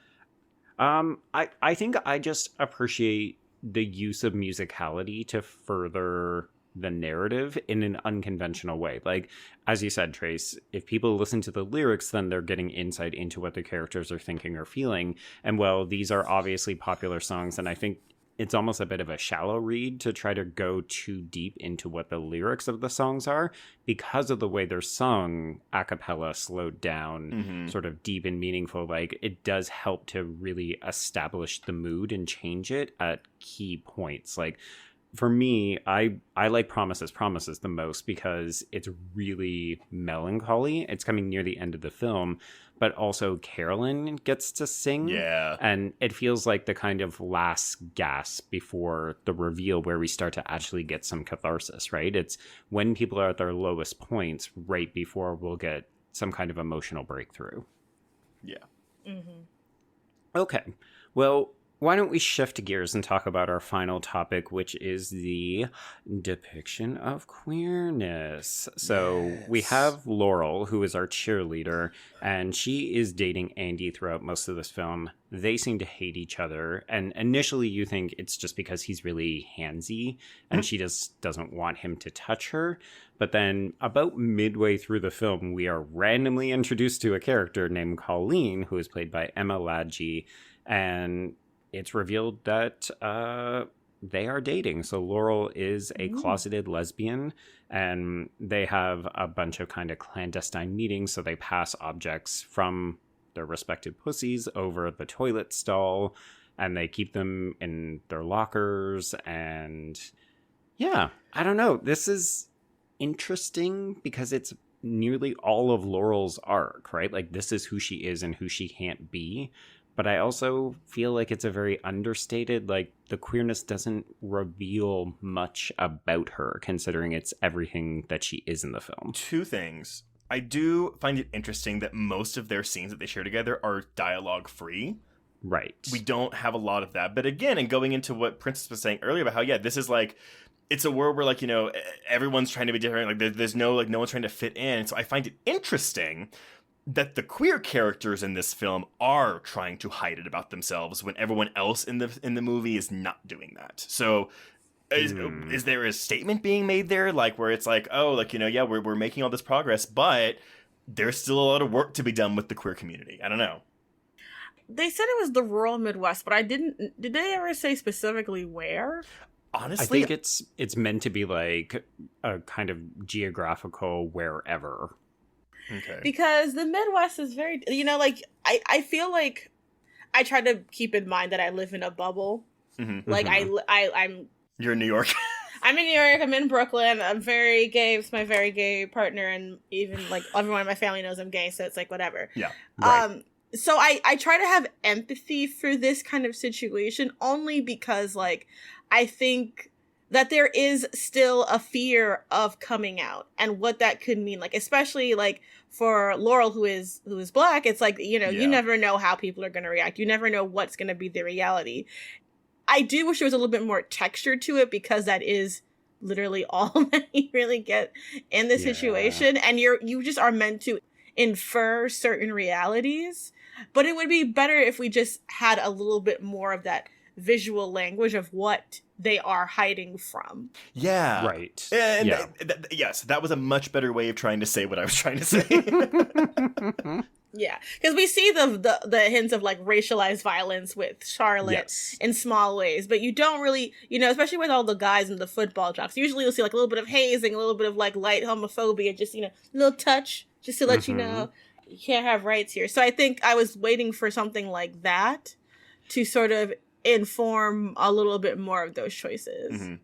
I think I just appreciate the use of musicality to further the narrative in an unconventional way. Like, as you said, Trace, if people listen to the lyrics, then they're getting insight into what the characters are thinking or feeling. And well, these are obviously popular songs, and I think it's almost a bit of a shallow read to try to go too deep into what the lyrics of the songs are, because of the way they're sung, a cappella, slowed down, sort of deep and meaningful. Like, it does help to really establish the mood and change it at key points. Like, for me, I like Promises, Promises the most because it's really melancholy. It's coming near the end of the film, but also Carolyn gets to sing. Yeah. And it feels like the kind of last gasp before the reveal where we start to actually get some catharsis, right? It's when people are at their lowest points right before we'll get some kind of emotional breakthrough. Yeah. Mm-hmm. Okay. Well, why don't we shift gears and talk about our final topic, which is the depiction of queerness. So we have Laurel, who is our cheerleader, and she is dating Andy throughout most of this film. They seem to hate each other, and initially you think it's just because he's really handsy, and she just doesn't want him to touch her. But then about midway through the film, we are randomly introduced to a character named Colleen, who is played by Emma Ladji, and it's revealed that they are dating. So Laurel is a closeted lesbian, and they have a bunch of kind of clandestine meetings. So they pass objects from their respective pussies over the toilet stall, and they keep them in their lockers. And yeah, I don't know. This is interesting because it's nearly all of Laurel's arc, right? Like, this is who she is and who she can't be. But I also feel like it's a very understated, like, the queerness doesn't reveal much about her, considering it's everything that she is in the film. Two things. I do find it interesting that most of their scenes that they share together are dialogue free. Right. We don't have a lot of that. But again, and going into what Princess was saying earlier about how, yeah, this is like, it's a world where, like, everyone's trying to be different. Like, there's no, like, no one's trying to fit in. So I find it interesting that the queer characters in this film are trying to hide it about themselves when everyone else in the movie is not doing that. So is there a statement being made there, like, where it's like, oh, like, yeah, we're making all this progress, but there's still a lot of work to be done with the queer community? I don't know. They said it was the rural Midwest, but did they ever say specifically where? Honestly, I think it's meant to be like a kind of geographical wherever. Okay. Because the Midwest is very, like, I feel like I try to keep in mind that I live in a bubble. Mm-hmm. Like, I'm... You're in New York. I'm in New York, I'm in Brooklyn, I'm very gay with my very gay partner, and even, like, everyone in my family knows I'm gay, so it's like, whatever. Yeah. Right. So I try to have empathy for this kind of situation, only because, like, I think that there is still a fear of coming out and what that could mean. Like, especially, like, for Laurel, who is Black, it's like, you never know how people are going to react. You never know what's going to be the reality. I do wish there was a little bit more texture to it, because that is literally all that you really get in this situation. And you just are meant to infer certain realities. But it would be better if we just had a little bit more of that visual language of what they are hiding from. Yeah. Right. And yeah. Yes, that was a much better way of trying to say what I was trying to say. Yeah, because we see the hints of like racialized violence with Charlotte in small ways, but you don't really, especially with all the guys in the football jocks, usually you'll see like a little bit of hazing, a little bit of like light homophobia, just, a little touch just to let you know you can't have rights here. So I think I was waiting for something like that to sort of inform a little bit more of those choices. Mm-hmm.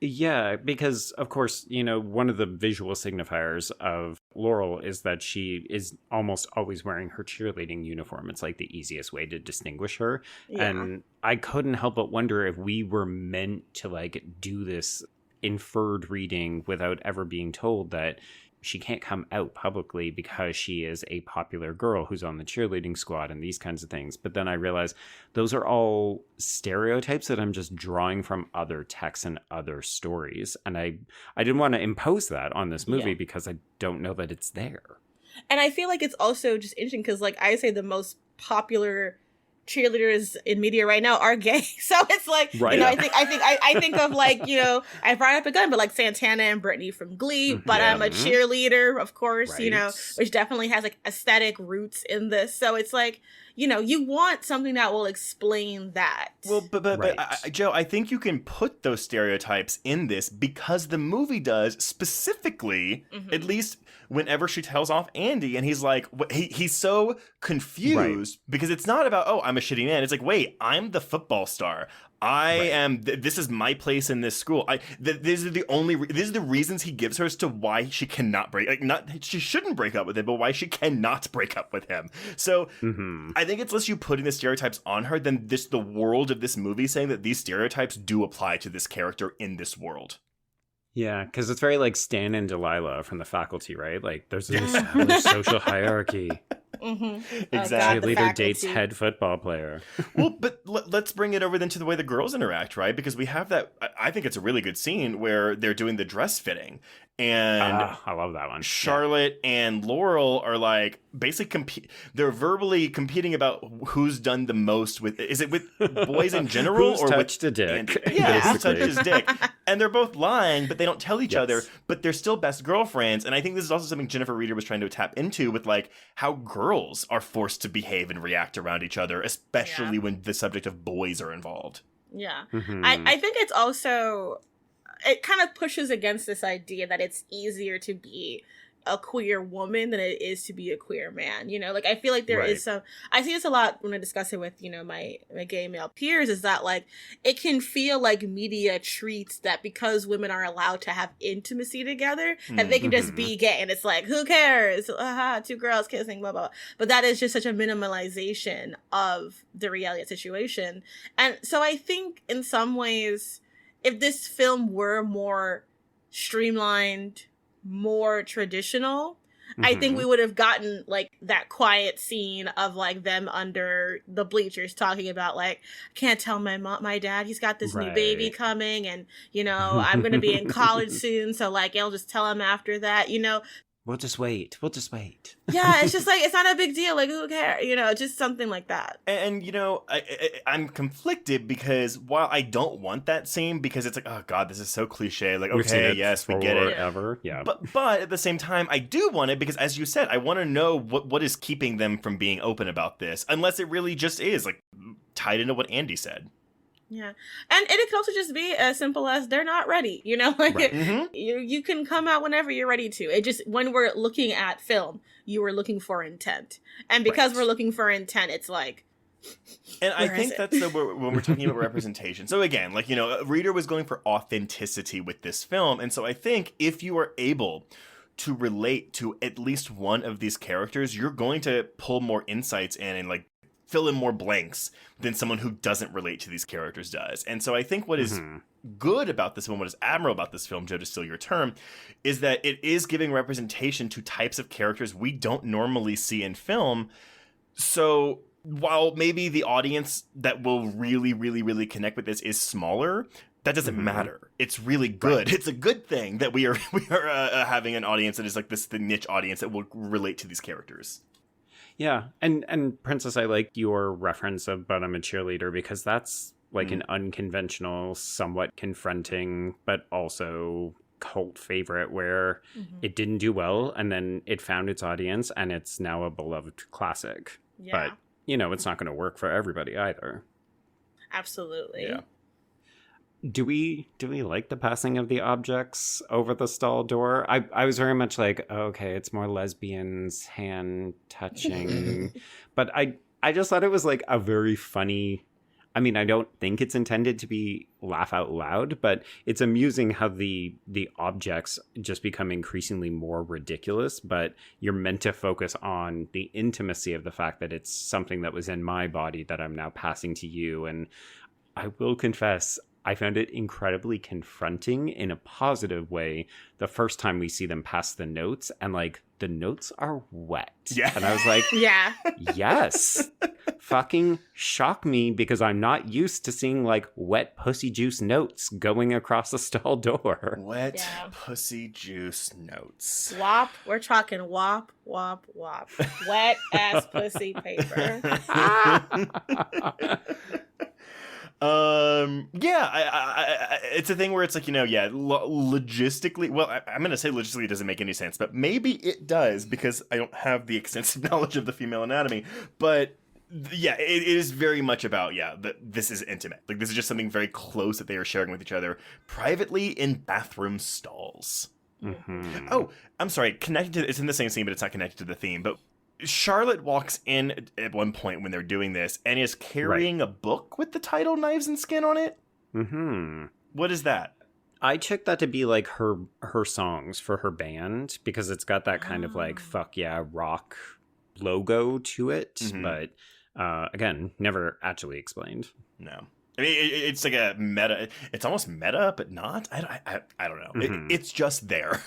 Yeah, because, of course, one of the visual signifiers of Laurel is that she is almost always wearing her cheerleading uniform. It's like the easiest way to distinguish her. Yeah. And I couldn't help but wonder if we were meant to, like, do this inferred reading without ever being told that she can't come out publicly because she is a popular girl who's on the cheerleading squad and these kinds of things. But then I realized those are all stereotypes that I'm just drawing from other texts and other stories. And I didn't want to impose that on this movie because I don't know that it's there. And I feel like it's also just interesting because, like, I say the most popular cheerleaders in media right now are gay, so it's like I think of like I brought up again, but like Santana and Brittany from Glee, but I'm a cheerleader, of course, which definitely has like aesthetic roots in this. So it's like you want something that will explain that. Well, but Joe, I think you can put those stereotypes in this because the movie does specifically, at least whenever she tells off Andy, and he's like, he's so confused because it's not about, oh, I'm a shitty man. It's like, wait, I'm the football star. I am. This is my place in this school. These are the reasons he gives her as to why she cannot she shouldn't break up with him, but why she cannot break up with him. So I think it's less you putting the stereotypes on her than the world of this movie saying that these stereotypes do apply to this character in this world. Yeah, because it's very like Stan and Delilah from The Faculty, right? Like there's an established social hierarchy. Exactly. Cheerleader dates head football player. Well, but let's bring it over then to the way the girls interact, right? Because we have that. I think it's a really good scene where they're doing the dress fitting, and I love that one. Charlotte and Laurel are like basically they're verbally competing about who's done the most with. Is it with boys in general who's or touched with a dick? Yeah, who touched his dick? And they're both lying, but they don't tell each other. But they're still best girlfriends. And I think this is also something Jennifer Reeder was trying to tap into with like how girls are forced to behave and react around each other, especially when the subject of boys are involved. Yeah. I think it's also, it kind of pushes against this idea that it's easier to be a queer woman than it is to be a queer man. Like I feel like there is some, I see this a lot when I discuss it with, my gay male peers, is that like it can feel like media treats that because women are allowed to have intimacy together that they can just be gay, and it's like, who cares? Two girls kissing, blah, blah, blah. But that is just such a minimalization of the reality of the situation. And so I think in some ways, if this film were more streamlined, more traditional, I think we would have gotten like that quiet scene of like them under the bleachers talking about like, I can't tell my dad he's got this new baby coming, and I'm gonna be in college soon, so like I'll just tell him after that. We'll just wait. Yeah, it's just like, it's not a big deal. Like, who cares? Just something like that. And I'm conflicted because while I don't want that scene, because it's like, oh God, this is so cliche. Like, okay, yes, we get it. Forever, yeah. But at the same time, I do want it because, as you said, I want to know what is keeping them from being open about this, unless it really just is like tied into what Andy said. Yeah. And it could also just be as simple as they're not ready, like you can come out whenever you're ready to. It just, when we're looking at film, you were looking for intent. And because we're looking for intent, it's like, and I think that's when we're talking about representation. So again, like, Reader was going for authenticity with this film. And so I think if you are able to relate to at least one of these characters, you're going to pull more insights in and like fill in more blanks than someone who doesn't relate to these characters does. And so I think what is good about this film, what is admirable about this film, Joe, to steal your term, is that it is giving representation to types of characters we don't normally see in film. So while maybe the audience that will really, really, really connect with this is smaller, that doesn't matter. It's really good. It's a good thing that we are having an audience that is like the niche audience that will relate to these characters. Yeah, and Princess, I like your reference of "but I'm a cheerleader" because that's like an unconventional, somewhat confronting, but also cult favorite where it didn't do well and then it found its audience and it's now a beloved classic. Yeah. But, you know, it's not going to work for everybody either. Absolutely. Yeah. Do we like the passing of the objects over the stall door? I was very much like, oh, okay, it's more lesbians hand touching. But I just thought it was like a very funny, I mean, I don't think it's intended to be laugh out loud, but it's amusing how the objects just become increasingly more ridiculous, but you're meant to focus on the intimacy of the fact that it's something that was in my body that I'm now passing to you. And I will confess, I found it incredibly confronting in a positive way the first time we see them pass the notes, and like the notes are wet. Yeah. And I was like, Yeah. yes, fucking shock me, because I'm not used to seeing like wet pussy juice notes going across the stall door. Wet pussy juice notes. Wop. We're talking wop, wop, wop. Wet ass pussy paper. It's a thing where it's like, you know, logistically, well, I'm going to say logistically it doesn't make any sense, but maybe it does because I don't have the extensive knowledge of the female anatomy, but yeah, it is very much about, that this is intimate. Like, this is just something very close that they are sharing with each other privately in bathroom stalls. Mm-hmm. Oh, I'm sorry, it's in the same scene, but it's not connected to the theme, but Charlotte walks in at one point when they're doing this and is carrying a book with the title Knives and Skin on it. Mm-hmm. What is that? I took that to be like her songs for her band, because it's got that kind of like fuck yeah rock logo to it. Mm-hmm. But again, never actually explained. No. I mean, it's like a meta. It's almost meta, but not. I don't know. Mm-hmm. It's just there.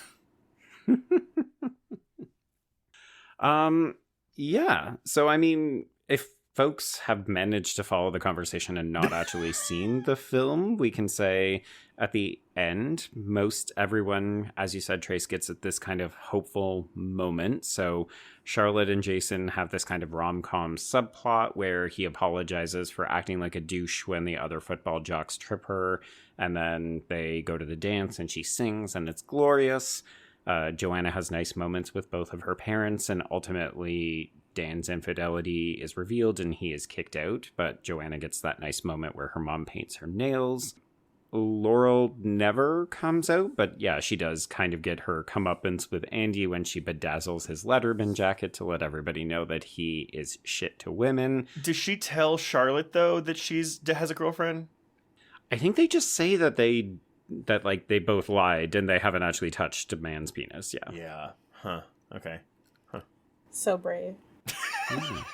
Yeah. So, I mean, if folks have managed to follow the conversation and not actually seen the film, we can say at the end, most everyone, as you said, Trace, gets at this kind of hopeful moment. So Charlotte and Jason have this kind of rom-com subplot where he apologizes for acting like a douche when the other football jocks trip her. And then they go to the dance and she sings and it's glorious. Joanna has nice moments with both of her parents, and ultimately Dan's infidelity is revealed and he is kicked out, but Joanna gets that nice moment where her mom paints her nails. Laurel never comes out, but yeah, she does kind of get her comeuppance with Andy when she bedazzles his Letterman jacket to let everybody know that he is shit to women. Does she tell Charlotte, though, that has a girlfriend? I think they just say that they both lied and they haven't actually touched a man's penis. Yeah. Huh. Okay. Huh. So brave.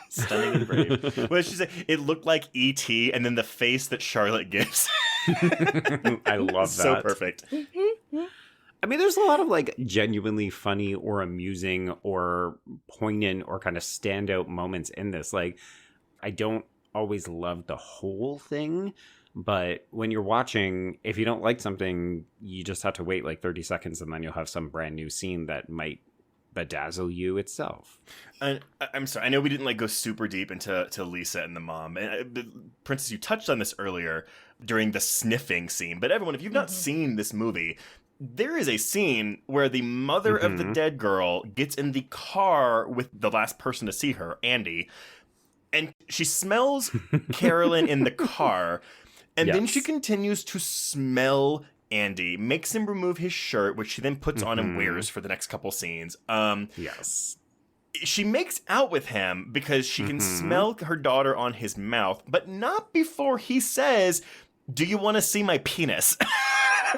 Stunning and brave. What did she say? It looked like E.T. and then the face that Charlotte gives. I love that. So perfect. I mean, there's a lot of like genuinely funny or amusing or poignant or kind of standout moments in this. Like, I don't always love the whole thing, but when you're watching, if you don't like something, you just have to wait like 30 seconds and then you'll have some brand new scene that might bedazzle you itself. And I'm sorry, I know we didn't like go super deep into Lisa and the mom. And Princess, you touched on this earlier during the sniffing scene, but everyone, if you've not seen this movie, there is a scene where the mother of the dead girl gets in the car with the last person to see her, Andy, and she smells Carolyn in the car, and then she continues to smell Andy, makes him remove his shirt, which she then puts on and wears for the next couple scenes. Yes. She makes out with him because she can smell her daughter on his mouth, but not before he says, "Do you want to see my penis?"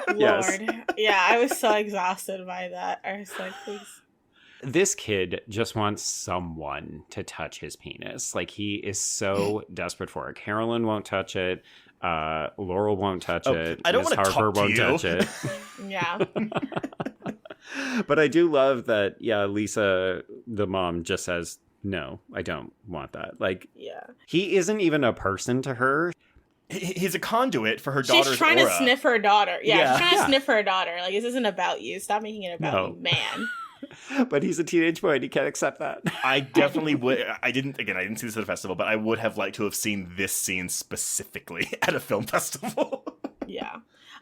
Lord. Yes. Yeah, I was so exhausted by that. I was like, please. This kid just wants someone to touch his penis. Like, he is so desperate for it. Carolyn won't touch it. Laurel won't touch it. I don't Miss want to Harper talk to won't you. touch it. Yeah. But I do love that, Lisa, the mom, just says, no, I don't want that. Like, he isn't even a person to her. He's a conduit for her daughter's She's trying aura. to sniff her daughter. Yeah, she's trying to Yeah. sniff her daughter. Like, this isn't about you. Stop making it about you, man. But he's a teenage boy and he can't accept that. I definitely would. I didn't see this at a festival, but I would have liked to have seen this scene specifically at a film festival. Yeah.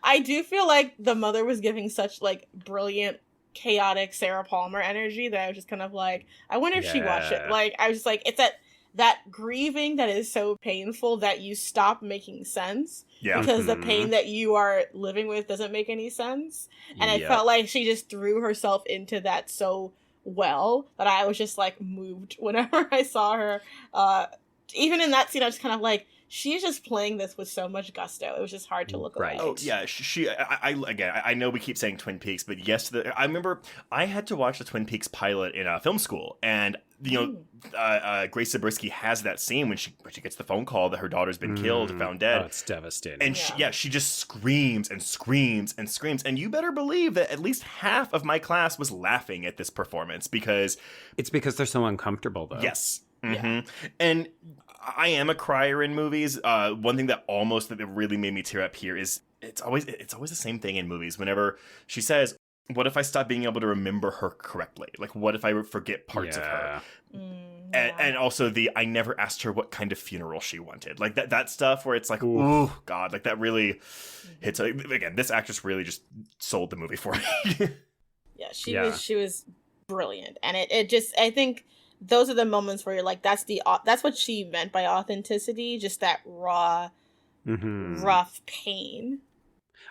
I do feel like the mother was giving such like brilliant, chaotic Sarah Palmer energy that I was just kind of like, I wonder if she watched it. Like, I was just like, it's that grieving that is so painful that you stop making sense. Yeah. Because the pain that you are living with doesn't make any sense. And I felt like she just threw herself into that so well that I was just like moved whenever I saw her. Even in that scene, I was kind of like, she's just playing this with so much gusto. It was just hard to look away. Oh yeah, I know we keep saying Twin Peaks, but yes, I remember I had to watch the Twin Peaks pilot in film school, and Grace Zabriskie has that scene when she gets the phone call that her daughter's been killed, found dead. Oh, it's devastating. And she just screams and screams and screams, and you better believe that at least half of my class was laughing at this performance because they're so uncomfortable, though. Yes. Mm-hmm. Yeah. And I am a crier in movies. One thing that really made me tear up here is it's always the same thing in movies. Whenever she says, "What if I stop being able to remember her correctly? Like, what if I forget parts of her?" And also I never asked her what kind of funeral she wanted. Like that stuff where it's like, oh God, like that really hits. Again, this actress really just sold the movie for me. She was brilliant, and it just, I think, those are the moments where you're like, that's what she meant by authenticity, just that raw, rough pain.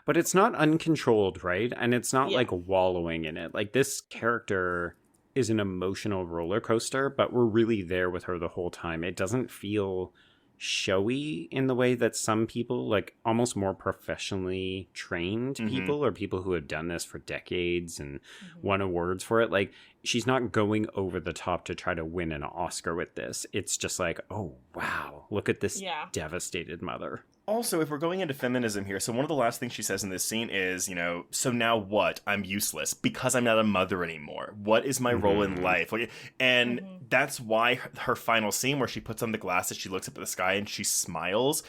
But it's not uncontrolled, right? And it's not like wallowing in it. Like, this character is an emotional roller coaster, but we're really there with her the whole time. It doesn't feel showy in the way that some people, like almost more professionally trained people or people who have done this for decades and won awards for it, like, she's not going over the top to try to win an Oscar with this. It's just like, oh wow, look at this devastated mother. Also, if we're going into feminism here, so one of the last things she says in this scene is, so now what? I'm useless because I'm not a mother anymore. What is my role in life? And that's why her final scene where she puts on the glasses, she looks up at the sky and she smiles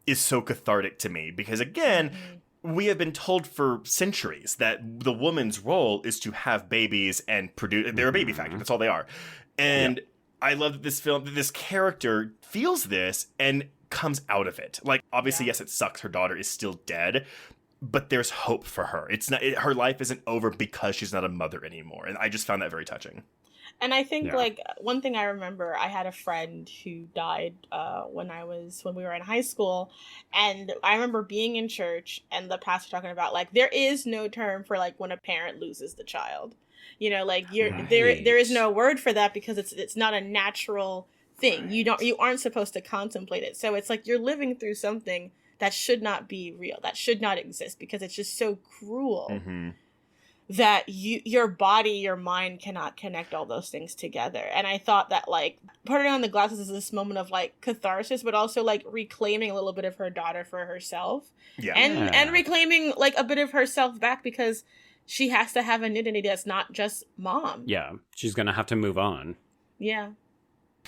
is so cathartic to me. Because again, we have been told for centuries that the woman's role is to have babies and produce. They're a baby factory. That's all they are. And I love that this character feels this and comes out of it. Like, obviously, yes, it sucks. Her daughter is still dead, but there's hope for her. It's not, her life isn't over because she's not a mother anymore. And I just found that very touching. And I think like one thing I remember, I had a friend who died when we were in high school, and I remember being in church and the pastor talking about like, there is no term for like when a parent loses the child. Like there is no word for that because it's not a natural thing. You aren't supposed to contemplate it. So it's like you're living through something that should not be real, that should not exist, because it's just so cruel that your body, your mind cannot connect all those things together. And I thought that like putting on the glasses is this moment of like catharsis, but also like reclaiming a little bit of her daughter for herself. And reclaiming like a bit of herself back, because she has to have an identity that's not just mom. Yeah, she's gonna have to move on. Yeah.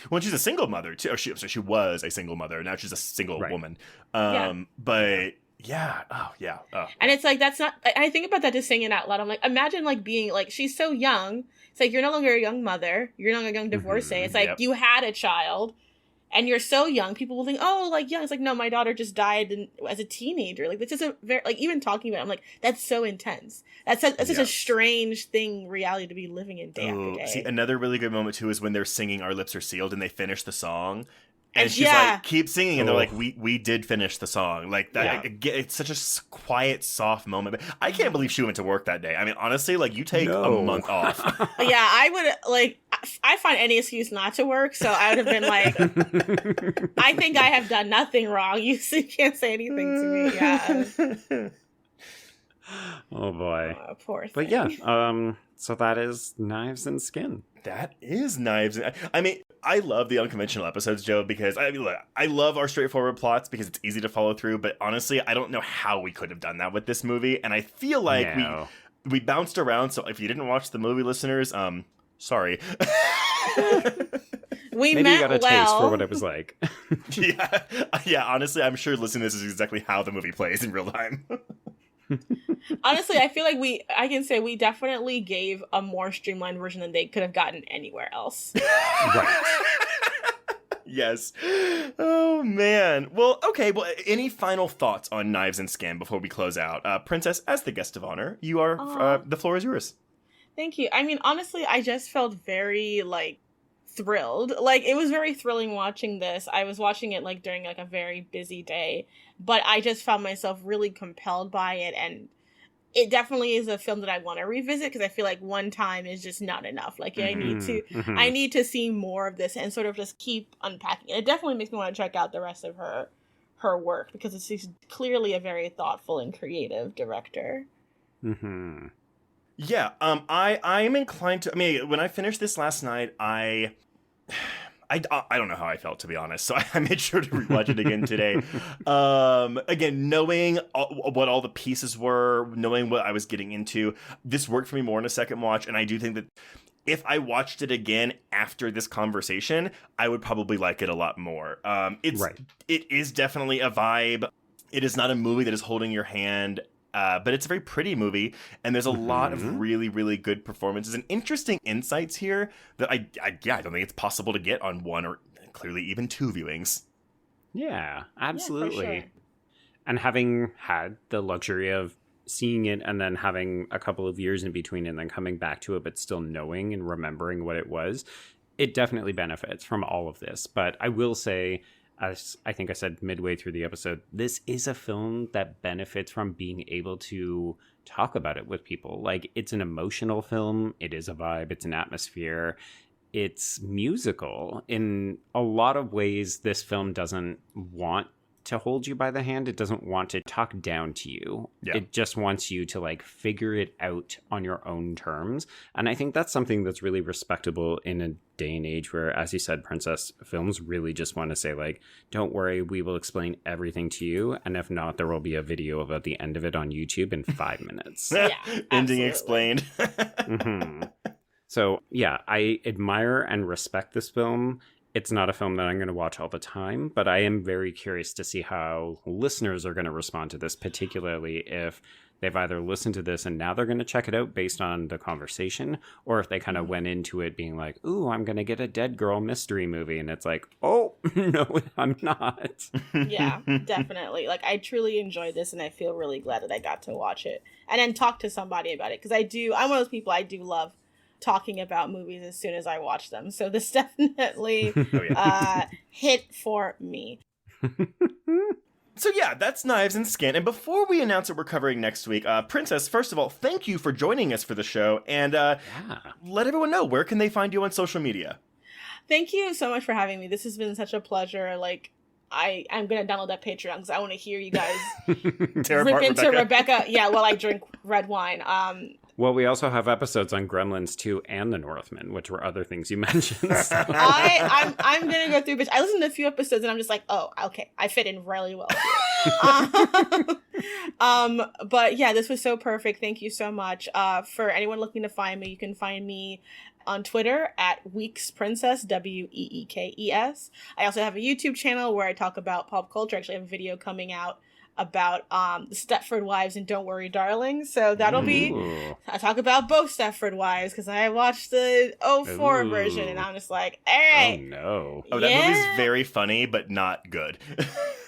Well, she's a single mother too. She was a single mother. Now she's a single woman. But yeah. Oh, yeah. Oh. And it's like, that's not, I think about that just saying it out loud. I'm like, imagine like being like, she's so young. It's like, you're no longer a young mother. You're no longer a young divorcee. It's like, you had a child and you're so young. People will think, oh, like, young. It's like, no, my daughter just died as a teenager. Like, this is a very, like, even talking about it, I'm like, that's so intense. That's such a strange reality to be living in day after day. See, another really good moment too is when they're singing Our Lips Are Sealed and they finish the song. And she's like, keep singing. And they're like, we did finish the song. Like, that. It's such a quiet, soft moment. But I can't believe she went to work that day. I mean, honestly, like, you take a month off. Yeah, I would, like, I find any excuse not to work. So I would have been like, I think I have done nothing wrong. You can't say anything to me. Yeah. Oh, boy. Poor thing. But yeah, so that is Knives and Skin. That is Knives. I mean, I love the unconventional episodes, Joe, because I love our straightforward plots because it's easy to follow through. But honestly, I don't know how we could have done that with this movie. And I feel like we bounced around. So if you didn't watch the movie, listeners, sorry. Maybe you got a taste for what it was like. Yeah. Honestly, I'm sure listening to this is exactly how the movie plays in real time. Honestly, I feel like I can say we definitely gave a more streamlined version than they could have gotten anywhere else. Right. Yes. Oh, man. Well, okay. Well, any final thoughts on Knives and Skin before we close out? Princess, as the guest of honor, you are, the floor is yours. Thank you. I mean, honestly, I just felt very, thrilled. It was very thrilling watching this. I was watching it, during, a very busy day. But I just found myself really compelled by it, and it definitely is a film that I want to revisit because I feel like one time is just not enough. I need to see more of this and sort of just keep unpacking it. It definitely makes me want to check out the rest of her work because she's clearly a very thoughtful and creative director. Mm-hmm. Yeah, I'm inclined to. I mean, when I finished this last night, I don't know how I felt, to be honest. So I made sure to rewatch it again today. Again, knowing what all the pieces were, knowing what I was getting into, this worked for me more in a second watch. And I do think that if I watched it again after this conversation, I would probably like it a lot more. It is definitely a vibe. It is not a movie that is holding your hand. But it's a very pretty movie, and there's a lot of really, really good performances and interesting insights here that I don't think it's possible to get on one or clearly even two viewings. Yeah, absolutely. Yeah, for sure. And having had the luxury of seeing it and then having a couple of years in between and then coming back to it, but still knowing and remembering what it was, it definitely benefits from all of this. But I will say, as I think I said midway through the episode, this is a film that benefits from being able to talk about it with people. It's an emotional film. It is a vibe. It's an atmosphere. It's musical. In a lot of ways, this film doesn't want to hold you by the hand. It doesn't want to talk down to you. Yeah. It just wants you to figure it out on your own terms. And I think that's something that's really respectable in a day and age where, as you said, Princess, films really just want to say don't worry, we will explain everything to you. And if not, there will be a video about the end of it on YouTube in 5 minutes. Yeah, ending explained. Mm-hmm. So yeah, I admire and respect this film. It's not a film that I'm going to watch all the time, but I am very curious to see how listeners are going to respond to this, particularly if they've either listened to this and now they're going to check it out based on the conversation, or if they kind of went into it being like, ooh, I'm going to get a dead girl mystery movie. And it's like, oh, no, I'm not. Yeah, definitely. I truly enjoyed this and I feel really glad that I got to watch it and then talk to somebody about it. Because I'm one of those people, I do love talking about movies as soon as I watch them. So this definitely hit for me. So yeah, that's Knives and Skin. And before we announce what we're covering next week, Princess, first of all, thank you for joining us for the show. And let everyone know, where can they find you on social media? Thank you so much for having me. This has been such a pleasure. I'm going to download that Patreon because I want to hear you guys rip into Rebecca. Yeah, while I drink red wine. Well, we also have episodes on Gremlins 2 and The Northman, which were other things you mentioned. So. I'm going to go through, but I listened to a few episodes and I'm just like, oh, okay, I fit in really well. But yeah, this was so perfect. Thank you so much. For anyone looking to find me, you can find me on Twitter at Weeks Princess, Weekes. I also have a YouTube channel where I talk about pop culture. I actually have a video coming out about the Stepford Wives and Don't Worry Darling. So that'll be, I talk about both Stepford Wives because I watched the 04 version and I'm just like, hey. Oh no. Oh, that movie's very funny, but not good.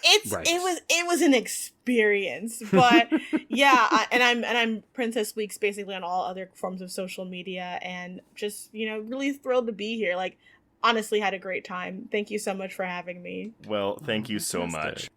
It was an experience, but yeah, and I'm Princess Weeks basically on all other forms of social media and just, really thrilled to be here. Honestly had a great time. Thank you so much for having me. Well, thank you so much.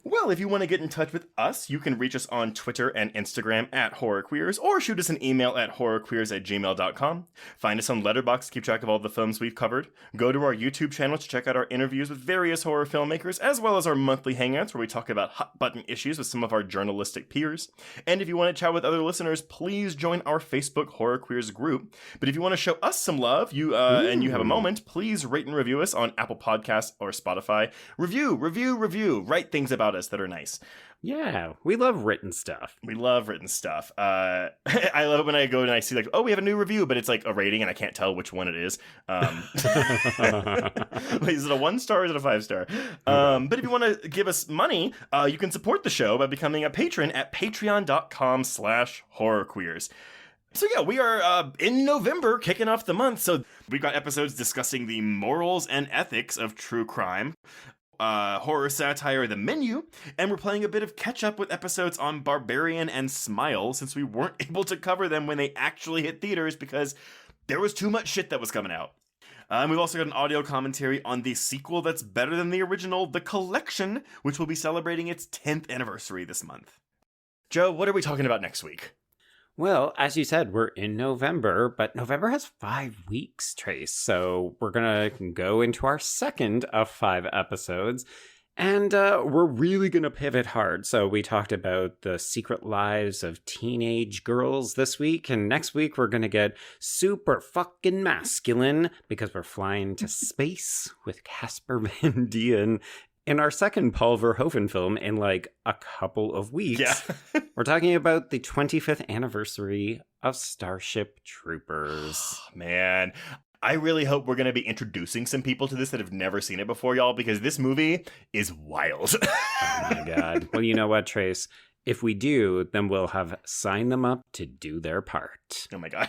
Well, if you want to get in touch with us, you can reach us on Twitter and Instagram at HorrorQueers, or shoot us an email at horrorqueers@gmail.com. Find us on Letterboxd to keep track of all the films we've covered. Go to our YouTube channel to check out our interviews with various horror filmmakers, as well as our monthly hangouts where we talk about hot-button issues with some of our journalistic peers. And if you want to chat with other listeners, please join our Facebook HorrorQueers group. But if you want to show us some love, and you have a moment, please rate and review us on Apple Podcasts or Spotify. Review. Write things about us that are nice. Yeah, we love written stuff. I love it when I go and I see we have a new review, but it's a rating and I can't tell which one it is. Is it a 1-star or is it a 5-star? But if you want to give us money, you can support the show by becoming a patron at patreon.com/horrorqueers. So yeah, we are in November, kicking off the month. So we've got episodes discussing the morals and ethics of true crime, horror satire, The Menu, and we're playing a bit of catch up with episodes on Barbarian and Smile, since we weren't able to cover them when they actually hit theaters because there was too much shit that was coming out. And we've also got an audio commentary on the sequel that's better than the original, The Collection, which will be celebrating its 10th anniversary this month. Joe, what are we talking about next week? Well, as you said, we're in November, but November has 5 weeks, Trace. So we're going to go into our second of 5 episodes, and we're really going to pivot hard. So we talked about the secret lives of teenage girls this week, and next week we're going to get super fucking masculine because we're flying to space with Casper Van Dien in our second Paul Verhoeven film in like a couple of weeks. Yeah. We're talking about the 25th anniversary of Starship Troopers. Oh, man, I really hope we're going to be introducing some people to this that have never seen it before, y'all, because this movie is wild. Oh my God. Well, you know what, Trace? If we do, then we'll have signed them up to do their part. Oh my God.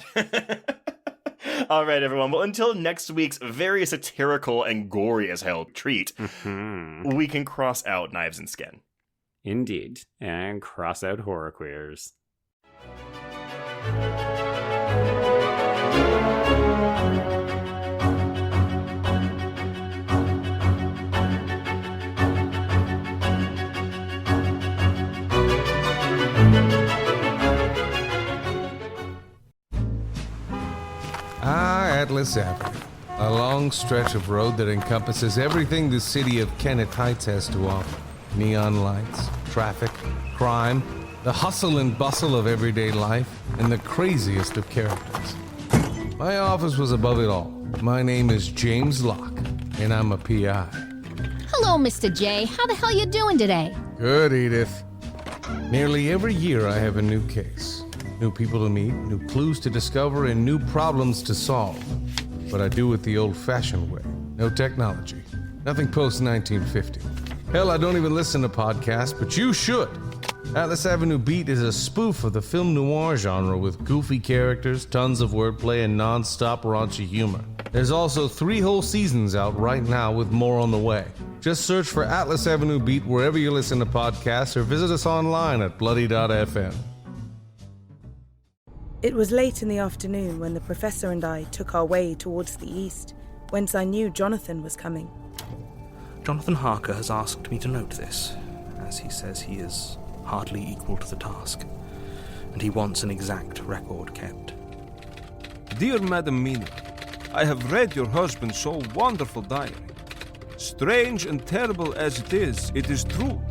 All right, everyone. Well, until next week's very satirical and gory as hell treat, we can cross out Knives and Skin. Indeed. And cross out horror queers. Atlas Avenue, a long stretch of road that encompasses everything the city of Kennett Heights has to offer. Neon lights, traffic, crime, the hustle and bustle of everyday life, and the craziest of characters. My office was above it all. My name is James Locke, and I'm a PI. Hello, Mr. J. How the hell you doing today? Good, Edith. Nearly every year I have a new case. New people to meet, new clues to discover, and new problems to solve. But I do it the old-fashioned way. No technology. Nothing post-1950. Hell, I don't even listen to podcasts, but you should. Atlas Avenue Beat is a spoof of the film noir genre with goofy characters, tons of wordplay, and non-stop raunchy humor. There's also 3 whole seasons out right now with more on the way. Just search for Atlas Avenue Beat wherever you listen to podcasts or visit us online at bloody.fm. It was late in the afternoon when the professor and I took our way towards the east, whence I knew Jonathan was coming. Jonathan Harker has asked me to note this, as he says he is hardly equal to the task, and he wants an exact record kept. Dear Madam Mina, I have read your husband's so wonderful diary. Strange and terrible as it is true.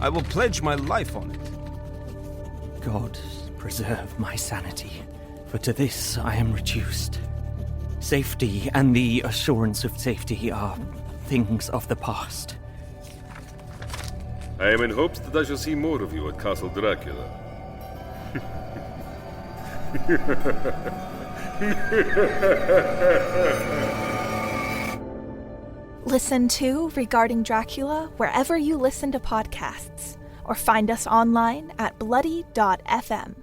I will pledge my life on it. God preserve my sanity, for to this I am reduced. Safety and the assurance of safety are things of the past. I am in hopes that I shall see more of you at Castle Dracula. Listen to Regarding Dracula wherever you listen to podcasts, or find us online at bloody.fm.